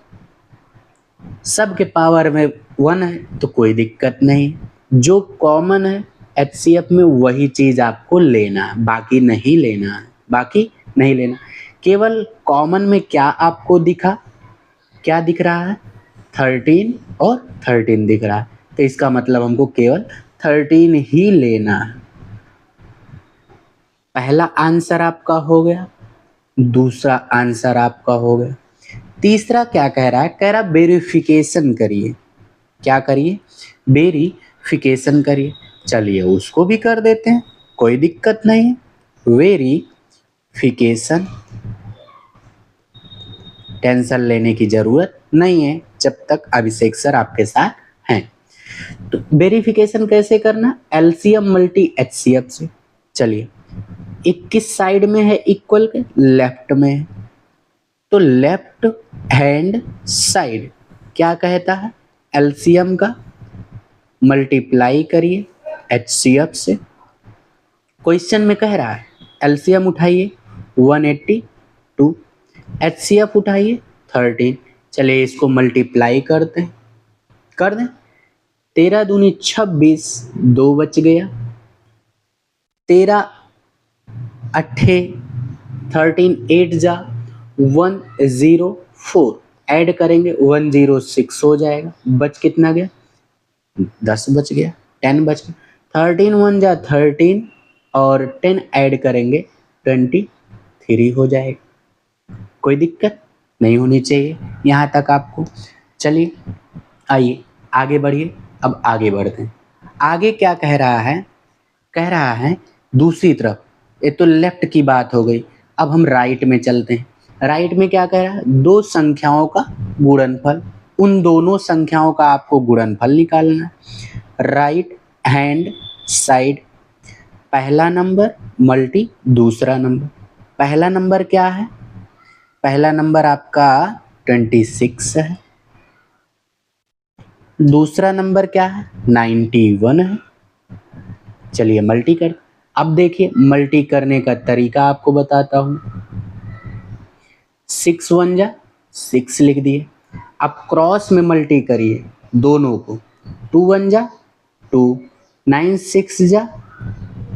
सबके पावर में 1 है तो कोई दिक्कत नहीं, जो कॉमन है एचसीएफ में वही चीज आपको लेना है, बाकी नहीं लेना है, बाकी नहीं लेना। केवल कॉमन में क्या आपको दिखा, क्या दिख रहा है, 13 और 13 दिख रहा है, तो इसका मतलब हमको केवल 13 ही लेना है। पहला आंसर आपका हो गया, दूसरा आंसर आपका हो गया। तीसरा क्या कह रहा है, कह रहा वेरिफिकेशन करिए। क्या करिए, वेरिफिकेशन करिए। चलिए उसको भी कर देते हैं, कोई दिक्कत नहीं है। वेरिफिकेशन, टेंशन लेने की जरूरत नहीं है जब तक अभिषेक सर आपके साथ हैं। तो वेरिफिकेशन कैसे करना, एलसीएम मल्टी एचसीएफ से। चलिए, 21 साइड में है इक्वल के, लेफ्ट में है, तो लेफ्ट हैंड साइड क्या कहता है, एलसीएम का मल्टीप्लाई करिए एचसीएफ से। क्वेश्चन में कह रहा है एलसीएम उठाइए 182, एचसीएफ उठाइए 13। चलिए इसको मल्टीप्लाई करते हैं, कर दें। 13 दूनी 26, 2 बच गया। 13 अट्ठे 13, 8 जा 104, ऐड करेंगे 106 हो जाएगा। बच कितना गया, 10 बच गया, 10 बच गया। 13 1 जा 13 और 10 ऐड करेंगे 23 हो जाएगा। कोई दिक्कत नहीं होनी चाहिए यहाँ तक आपको। चलिए आइए आगे बढ़िए, अब आगे बढ़ते हैं। आगे क्या कह रहा है, कह रहा है दूसरी तरफ, ये तो लेफ्ट की बात हो गई, अब हम राइट में चलते हैं। राइट में क्या कह रहा है, दो संख्याओं का गुणनफल, उन दोनों संख्याओं का आपको गुणनफल निकालना है। राइट हैंड साइड, पहला नंबर मल्टी दूसरा नंबर। पहला नंबर क्या है, पहला नंबर आपका 26 है, दूसरा नंबर क्या है 91 है। चलिए मल्टी कर, अब देखिए मल्टी करने का तरीका आपको बताता हूं। 6 1 जा 6 लिख दिए। अब क्रॉस में मल्टी करिए दोनों को, 2 1 जा 2, 9 6 जा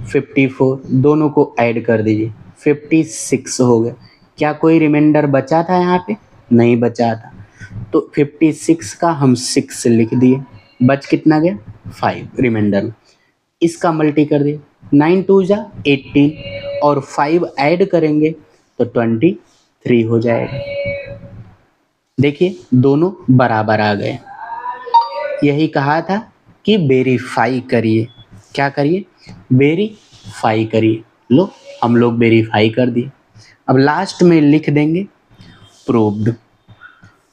54, दोनों को ऐड कर दीजिए 56 हो गया। क्या कोई रिमाइंडर बचा था यहाँ पे, नहीं बचा था, तो 56 का हम 6 लिख दिए, बच कितना गया 5 रिमाइंडर में। इसका मल्टी कर दिए, 9 2 जा 18 और 5 ऐड करेंगे तो 23 हो जाएगा। देखिए दोनों बराबर आ गए। यही कहा था कि वेरीफाई करिए, क्या करिए, वेरीफाई करिए। लो हम लोग वेरीफाई कर दिए। अब लास्ट में लिख देंगे proved,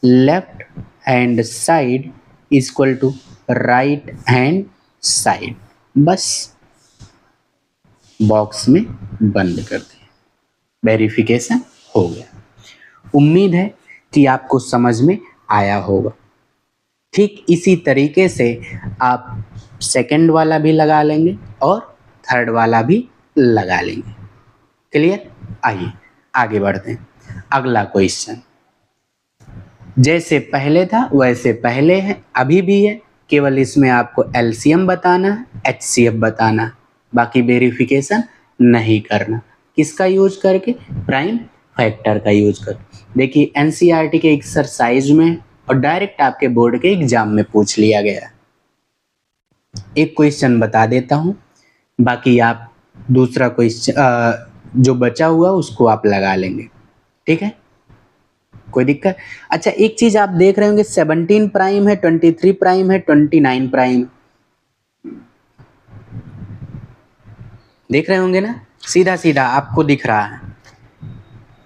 left hand side equal to right hand side. बस बॉक्स में बंद कर दिए, वेरिफिकेशन हो गया। उम्मीद है कि आपको समझ में आया होगा। ठीक इसी तरीके से आप सेकंड वाला भी लगा लेंगे और थर्ड वाला भी लगा लेंगे। क्लियर? आइए आगे बढ़ते हैं। अगला क्वेश्चन, जैसे पहले था वैसे पहले है, अभी भी है, केवल इसमें आपको एलसीएम बताना है, एचसीएफ बताना है, बाकी वेरिफिकेशन नहीं करना। किसका यूज करके? प्राइम फैक्टर का यूज कर। देखिए एनसीईआरटी के एक्सरसाइज में और डायरेक्ट आपके बोर्ड के एग्जाम में पूछ लिया गया। एक क्वेश्चन बता देता हूं, बाकी आप दूसरा क्वेश्चन जो बचा हुआ उसको आप लगा लेंगे। ठीक है, कोई दिक्कत? अच्छा एक चीज आप देख रहे होंगे 17 प्राइम है, 23 प्राइम है, 29 प्राइम देख रहे होंगे ना, सीधा सीधा आपको दिख रहा है।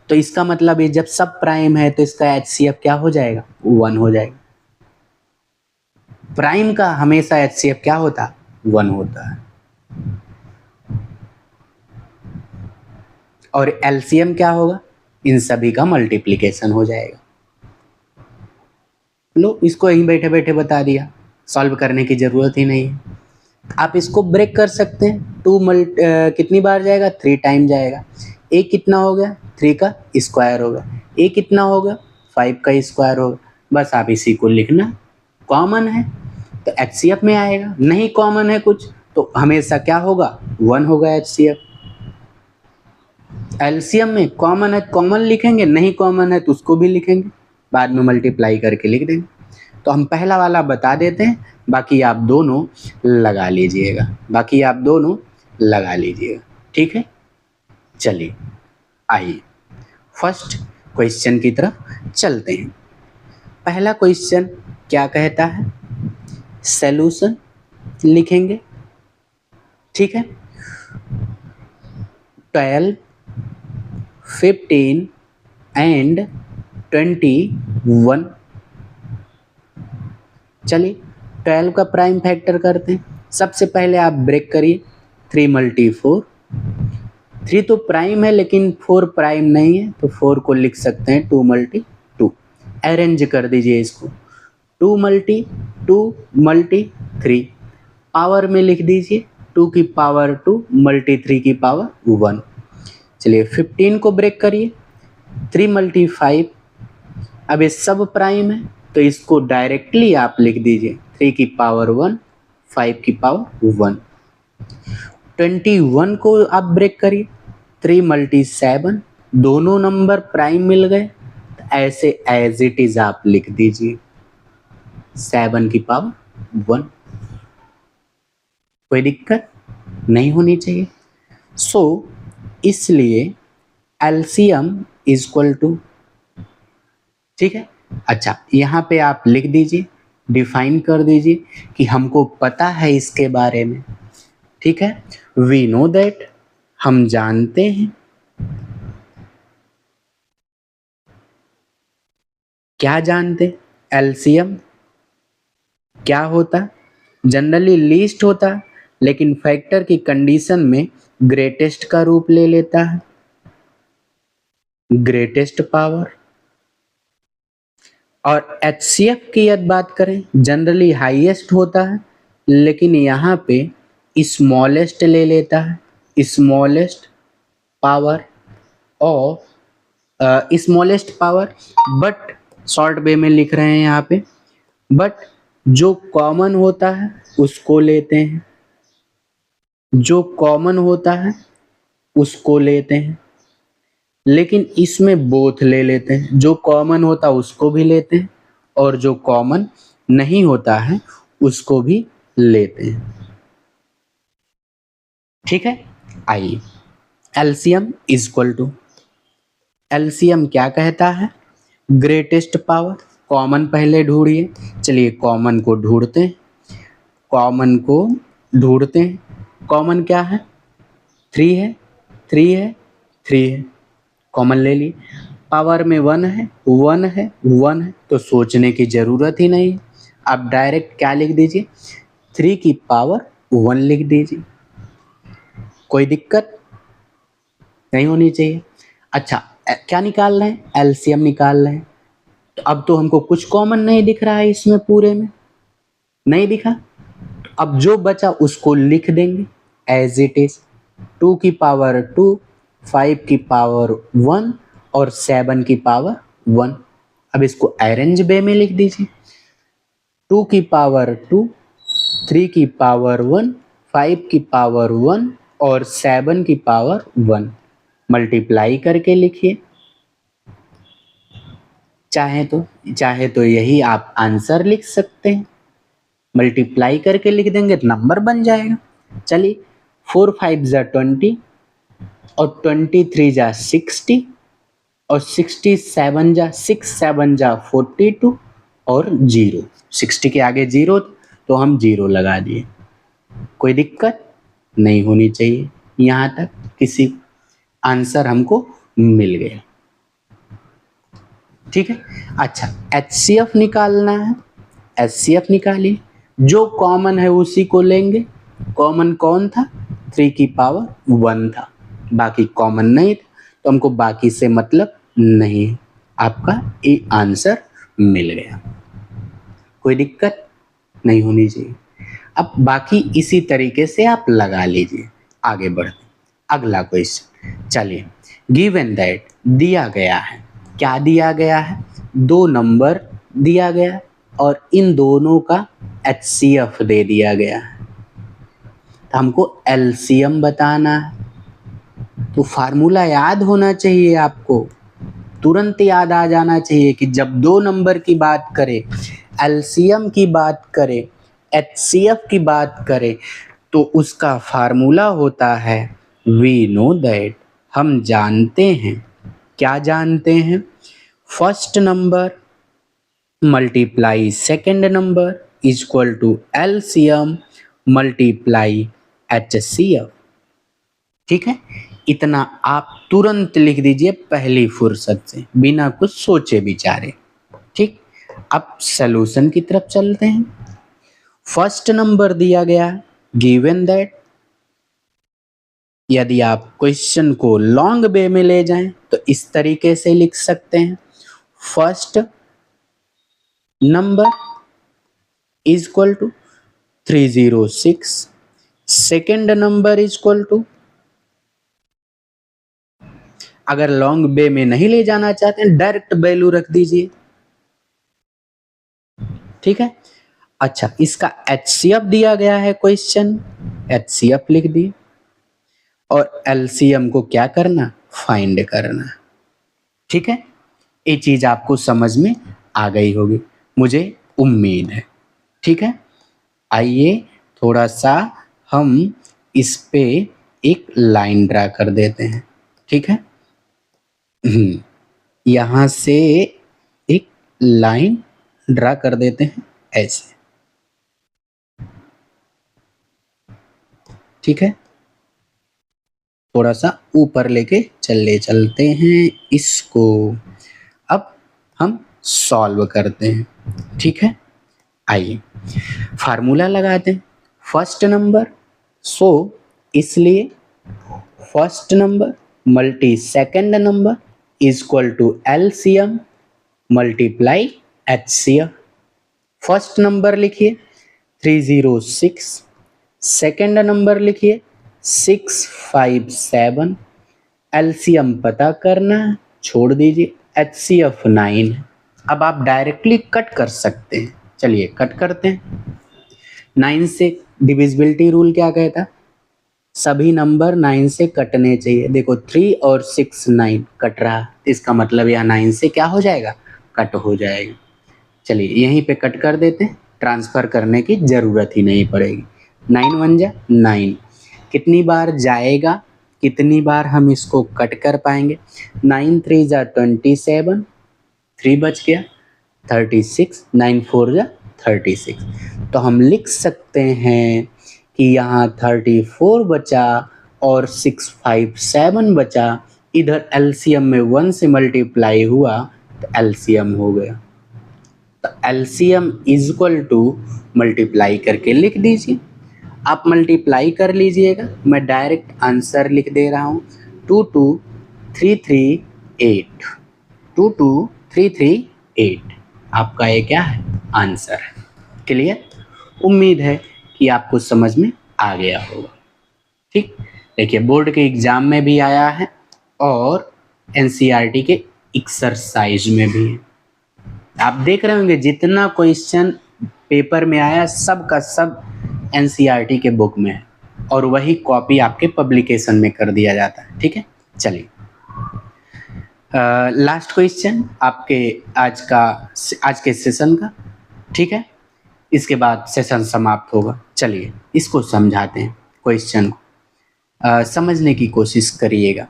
तो इसका मतलब ये जब सब प्राइम है तो इसका एचसीएफ क्या हो जाएगा? 1 हो जाएगा। प्राइम का हमेशा एचसीएफ क्या होता? 1 होता है। और एलसीएम क्या होगा? इन सभी का मल्टीप्लिकेशन हो जाएगा। लो इसको यहीं बैठे बैठे बता दिया, सॉल्व करने की जरूरत ही नहीं है। आप इसको ब्रेक कर सकते हैं। कितनी बार जाएगा? 3 टाइम जाएगा। ए कितना हो गया? 3 का स्क्वायर होगा। ए कितना होगा? 5 का स्क्वायर होगा। बस आप इसी को लिखना, कॉमन है तो एचसीएफ में आएगा, नहीं कॉमन है कुछ तो हमेशा क्या होगा? 1 होगा एचसीएफ। एलसीएम में कॉमन है कॉमन लिखेंगे, नहीं कॉमन है तो उसको भी लिखेंगे, बाद में मल्टीप्लाई करके लिख देंगे। तो हम पहला वाला बता देते हैं, बाकी आप दोनों लगा लीजिएगा। ठीक है, चलिए आइए फर्स्ट क्वेश्चन की तरफ चलते हैं। पहला क्वेश्चन क्या कहता है? सॉल्यूशन लिखेंगे। ठीक है, 12, 15 एंड 21। चलिए 12 का प्राइम फैक्टर करते हैं। सबसे पहले आप ब्रेक करिए, 3 × 4। 3 तो प्राइम है लेकिन 4 प्राइम नहीं है, तो 4 को लिख सकते हैं 2 × 2। अरेंज कर दीजिए इसको, 2 × 2 × 3, पावर में लिख दीजिए 2 की पावर 2 × 3 की पावर 1। चलिए 15 को ब्रेक करिए, 3 × 5। अब ये सब प्राइम है तो इसको डायरेक्टली आप लिख दीजिए 3 की पावर 1 5 की पावर 1। 21 को आप ब्रेक करिए, 3 × 7, दोनों नंबर प्राइम मिल गए तो ऐसे एज इट इज आप लिख दीजिए 7 की पावर 1। कोई दिक्कत नहीं होनी चाहिए। सो इसलिए एलसीएम इक्वल टू, ठीक है। अच्छा यहाँ पे आप लिख दीजिए, डिफाइन कर दीजिए कि हमको पता है इसके बारे में। ठीक है, वी नो दैट, हम जानते हैं। क्या जानते? एलसीएम क्या होता? जनरली लीस्ट होता, लेकिन फैक्टर की कंडीशन में ग्रेटेस्ट का रूप ले लेता है, ग्रेटेस्ट पावर। और एचसीएफ की यदि बात करें, जनरली हाईएस्ट होता है, लेकिन यहाँ पे स्मॉलेस्ट ले लेता है, स्मॉलेस्ट पावर। और smallest power, but short way में लिख रहे हैं यहाँ पे, बट जो कॉमन होता है उसको लेते हैं, जो कॉमन होता है उसको लेते हैं, लेकिन इसमें बोथ ले लेते हैं, जो कॉमन होता है उसको भी लेते हैं और जो कॉमन नहीं होता है उसको भी लेते हैं। ठीक है, आइए एलसीएम इक्वल टू, एलसीएम क्या कहता है? Greatest power. कॉमन पहले ढूंढिए, चलिए कॉमन को ढूंढते हैं, कॉमन को ढूंढते हैं। कॉमन क्या है? 3 है, 3 है, 3 है, कॉमन ले लिए। पावर में 1 है, 1 है, 1 है, तो सोचने की जरूरत ही नहीं है, आप डायरेक्ट क्या लिख दीजिए 3 की पावर 1 लिख दीजिए। कोई दिक्कत नहीं होनी चाहिए। अच्छा क्या निकाल रहे हैं? एलसीएम निकाल रहे हैं। तो अब तो हमको कुछ कॉमन नहीं दिख रहा है इसमें, पूरे में नहीं दिखा। अब जो बचा उसको लिख देंगे एज इट इज, 2 की पावर 2, 5 की पावर 1 और 7 की पावर 1। अब इसको अरेंज वे में लिख दीजिए, 2 की पावर 2, 3 की पावर 1, 5 की पावर 1 और 7 की पावर 1। मल्टीप्लाई करके लिखिए, चाहे तो यही आप आंसर लिख सकते हैं। मल्टीप्लाई करके लिख देंगे तो नंबर बन जाएगा। चलिए, 4 5 जा 20 और 23 जा 60 और 67 जा 6 7 जा 42 और 0। 60 के आगे 0 तो हम 0 लगा दिए। कोई दिक्कत नहीं होनी चाहिए यहाँ तक, किसी आंसर हमको मिल गया। ठीक है। अच्छा, HCF निकालना है, HCF निकालिए। जो कॉमन है उसी को लेंगे। कॉमन कौन था? 3 की पावर 1 था, बाकी कॉमन नहीं था, तो हमको बाकी से मतलब नहीं है। आपका ये आंसर मिल गया, कोई दिक्कत नहीं होनी चाहिए। अब बाकी इसी तरीके से आप लगा लीजिए। आगे बढ़ते अगला क्वेश्चन। चलिए, गिवन दैट दिया गया है, क्या दिया गया है? 2 नंबर दिया गया और इन दोनों का HCF दे दिया गया है, तो हमको LCM बताना है। तो फार्मूला याद होना चाहिए आपको, तुरंत याद आ जाना चाहिए कि जब 2 नंबर की बात करें, LCM की बात करें, HCF की बात करें, तो उसका फार्मूला होता है वी नो दैट, हम जानते हैं। क्या जानते हैं? First number multiply second number equal to LCM multiply HCF। ठीक है, इतना आप तुरंत लिख दीजिए पहली फुर्सत से, बिना कुछ सोचे विचारे। ठीक, अब सॉल्यूशन की तरफ चलते हैं। फर्स्ट नंबर दिया गया, गिवन दैट। यदि आप क्वेश्चन को लॉन्ग वे में ले जाएं तो इस तरीके से लिख सकते हैं, first number is equal to 306, second number is equal to, अगर लॉन्ग वे में नहीं ले जाना चाहते हैं डायरेक्ट वैल्यू रख दीजिए। ठीक है। अच्छा, इसका HCF दिया गया है क्वेश्चन, HCF लिख दिए और LCM को क्या करना? फाइंड करना। ठीक है, ये चीज आपको समझ में आ गई होगी, मुझे उम्मीद है। ठीक है, आइए थोड़ा सा हम इस पे एक लाइन ड्रा कर देते हैं। ठीक है, यहां से एक लाइन ड्रा कर देते हैं ऐसे। ठीक है, थोड़ा सा ऊपर लेके चलते हैं इसको। अब हम सॉल्व करते हैं। ठीक है, आइए फार्मूला लगाते हैं। फर्स्ट नंबर, सो इसलिए first number multi second number is equal to LCM multiply HCF। First number लिखिए 306, सेकेंड नंबर लिखिए 657, LCM पता करना है, छोड़ दीजिए, HCF 9। अब आप डायरेक्टली कट कर सकते हैं, चलिए कट करते हैं। 9 से डिविजिबिलिटी रूल क्या कहता? सभी नंबर 9 से कटने चाहिए। देखो 3 और 6 9 कट रहा, इसका मतलब यहाँ 9 से क्या हो जाएगा? कट हो जाएगा। चलिए यहीं पे कट कर देते हैं, ट्रांसफर करने की जरूरत ही नहीं पड़ेगी। 9 1 जा 9, कितनी बार जाएगा, कितनी बार हम इसको कट कर पाएंगे? 9 3 जा 27, 3 बच गया 36, 9 4 जा 36। तो हम लिख सकते हैं कि यहाँ 34 बचा और 657 बचा। इधर LCM में 1 से मल्टीप्लाई हुआ तो LCM हो गया। तो LCM is equal to, multiply करके लिख दीजिए। आप मल्टीप्लाई कर लीजिएगा, मैं डायरेक्ट आंसर लिख दे रहा हूँ, 22338, 22338। 8। आपका ये क्या है? आंसर है। क्लियर? उम्मीद है कि आपको समझ में आ गया होगा। ठीक, देखिए बोर्ड के एग्जाम में भी आया है और एनसीईआरटी के एक्सरसाइज में भी है। आप देख रहे होंगे जितना क्वेश्चन पेपर में आया सब का सब एनसीईआरटी के बुक में है और वही कॉपी आपके पब्लिकेशन में कर दिया जाता है। ठीक है, चलिए लास्ट क्वेश्चन आपके आज के सेशन का। ठीक है, इसके बाद सेशन समाप्त होगा। चलिए इसको समझाते हैं क्वेश्चन को। समझने की कोशिश करिएगा।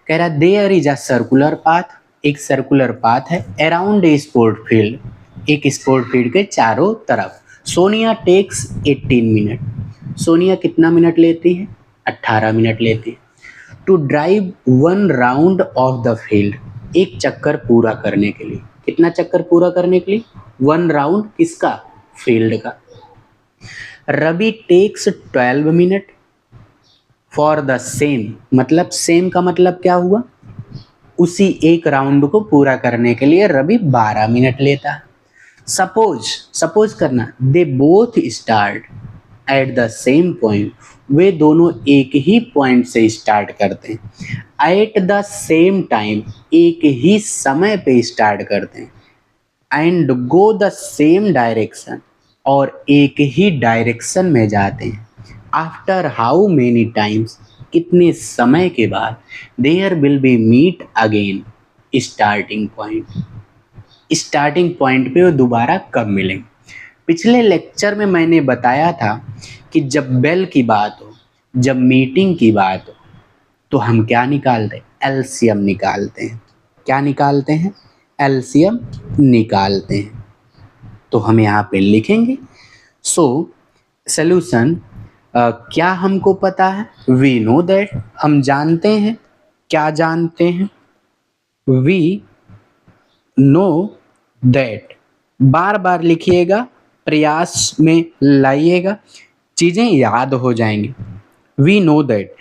कह रहा there is a circular path, एक सर्कुलर पाथ है अराउंड ए स्पोर्ट फील्ड, एक स्पोर्ट फील्ड के चारों तरफ। सोनिया टेक्स 18 मिनट, सोनिया कितना मिनट लेती है? 18 मिनट लेती है। To drive 1 round of the field, एक चक्कर पूरा करने के लिए। कितना चक्कर पूरा करने के लिए? 1 राउंड, किसका? फील्ड का। Ravi takes 12 minute for the same, मतलब सेम का मतलब क्या हुआ? उसी एक राउंड को पूरा करने के लिए रवि 12 मिनट लेता है। सपोज करना, they both start at the same point, वे दोनों एक ही पॉइंट से स्टार्ट करते हैं। एट द सेम टाइम, एक ही समय पे स्टार्ट करते हैं। And go the same direction, और एक ही डायरेक्शन में जाते हैं। आफ्टर हाउ मेनी टाइम्स, कितने समय के बाद। There will be meet again starting point, starting point पे वो दोबारा कब मिलेंगे। पिछले लेक्चर में मैंने बताया था कि जब बेल की बात हो, जब मीटिंग की बात हो, तो हम क्या निकालते हैं? एलसीएम निकालते हैं। क्या निकालते हैं? एलसीएम निकालते हैं। तो हम यहाँ पे लिखेंगे सोल्यूशन। क्या हमको पता है? वी नो दैट, हम जानते हैं। क्या जानते हैं? We know that. बार बार लिखिएगा, प्रयास में लाइएगा, चीजें याद हो जाएंगी। We know that.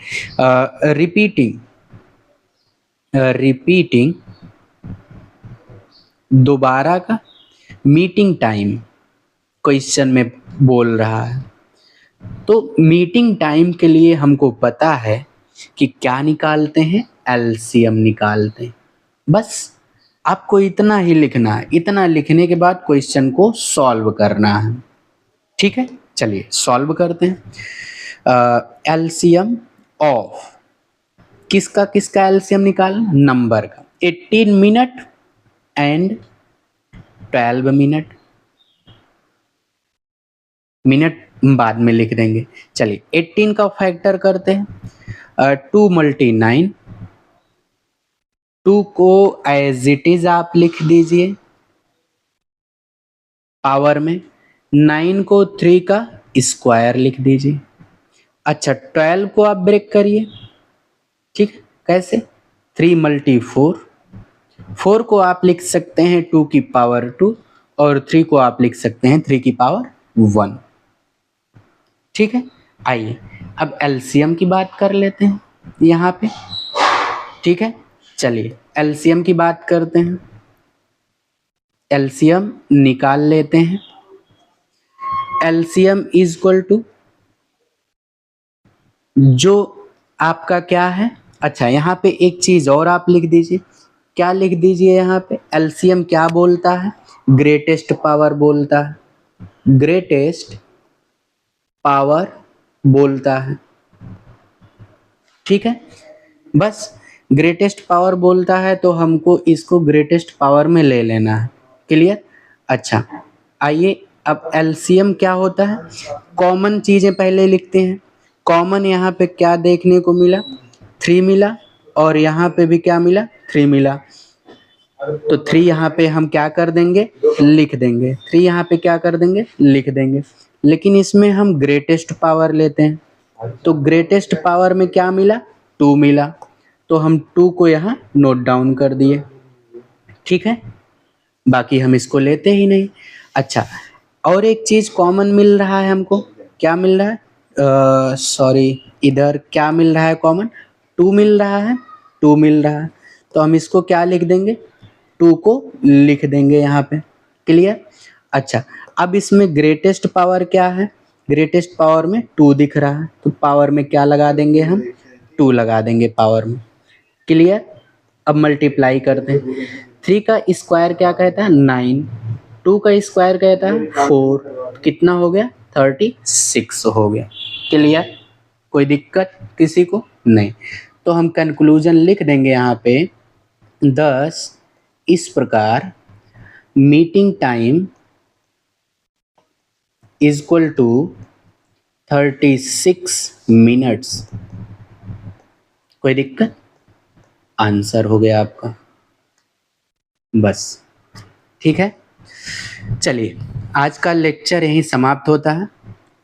रिपीटिंग दोबारा का। मीटिंग टाइम क्वेश्चन में बोल रहा है, तो मीटिंग टाइम के लिए हमको पता है कि क्या निकालते हैं? एलसीएम निकालते हैं। बस आपको इतना ही लिखना है। इतना लिखने के बाद क्वेश्चन को सॉल्व करना है। ठीक है, चलिए सॉल्व करते हैं। एलसीएम ऑफ किसका किसका एलसीएम निकालना? नंबर का। 18 मिनट एंड 12 मिनट, मिनट बाद में लिख देंगे। चलिए 18 का फैक्टर करते हैं। 2 × 9, 2 को एज इट इज आप लिख दीजिए पावर में। 9 को 3 का स्क्वायर लिख दीजिए। अच्छा 12 को आप ब्रेक करिए। ठीक है, कैसे? 3 × 4, 4 को आप लिख सकते हैं 2 की पावर 2 और 3 को आप लिख सकते हैं 3 की पावर 1। ठीक है, आइए अब एलसीएम की बात कर लेते हैं यहाँ पे। ठीक है, चलिए एलसीएम की बात करते हैं। एलसीएम निकाल लेते हैं। एलसीएम इज इक्वल टू जो आपका क्या है। अच्छा यहाँ पे एक चीज और आप लिख दीजिए। क्या लिख दीजिए यहाँ पे? एलसीएम क्या बोलता है? ग्रेटेस्ट पावर बोलता है। ग्रेटेस्ट पावर बोलता है। ठीक है, बस ग्रेटेस्ट पावर बोलता है तो हमको इसको ग्रेटेस्ट पावर में ले लेना है। क्लियर? अच्छा आइए अब एलसीएम क्या होता है? कॉमन चीजें पहले लिखते हैं। कॉमन यहाँ पे क्या देखने को मिला? 3 मिला, और यहाँ पे भी क्या मिला? 3 मिला। तो 3 यहाँ पे हम क्या कर देंगे? लिख देंगे। 3 यहाँ पे क्या कर देंगे? लिख देंगे। लेकिन इसमें हम ग्रेटेस्ट पावर लेते हैं, तो ग्रेटेस्ट पावर में क्या मिला? 2 मिला, तो हम 2 को यहाँ नोट डाउन कर दिए। ठीक है, बाकी हम इसको लेते ही नहीं। अच्छा और एक चीज कॉमन मिल रहा है हमको। क्या मिल रहा है? सॉरी, इधर क्या मिल रहा है कॉमन? 2 मिल रहा है, 2 मिल रहा है, तो हम इसको क्या लिख देंगे? 2 को लिख देंगे यहाँ पे। क्लियर? अच्छा, अब इसमें ग्रेटेस्ट पावर क्या है? ग्रेटेस्ट पावर में 2 दिख रहा है, तो पावर में क्या लगा देंगे हम? 2 लगा देंगे पावर में। क्लियर? अब मल्टीप्लाई करते हैं। 3 का स्क्वायर क्या कहता है? 9। 2 का स्क्वायर कहता है 4। कितना हो गया? 36 हो गया। क्लियर? कोई दिक्कत किसी को? नहीं। तो हम कंक्लूजन लिख देंगे यहाँ पे, thus इस प्रकार meeting time is equal to 36 minutes. कोई दिक्कत? आंसर हो गया आपका। बस, ठीक है। चलिए, आज का लेक्चर यहीं समाप्त होता है।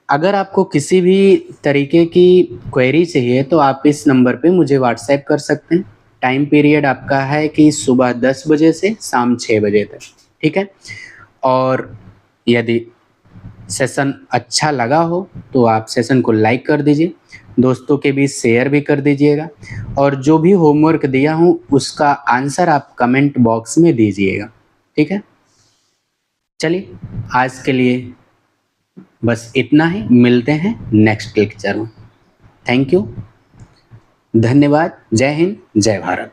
अगर आपको किसी भी तरीके की क्वेरी चाहिए तो आप इस नंबर पे मुझे व्हाट्सएप कर सकते हैं। टाइम पीरियड आपका है कि सुबह 10 बजे से शाम 6 बजे तक, ठीक है। और यदि सेशन अच्छा लगा हो तो आप सेशन को लाइक कर दीजिए, दोस्तों के बीच शेयर भी कर दीजिएगा, और जो भी होमवर्क दिया हूँ उसका आंसर आप कमेंट बॉक्स में दीजिएगा, ठीक है। चलिए, आज के लिए बस इतना ही। मिलते हैं नेक्स्ट लेक्चर में। थैंक यू, धन्यवाद। जय हिंद, जय भारत।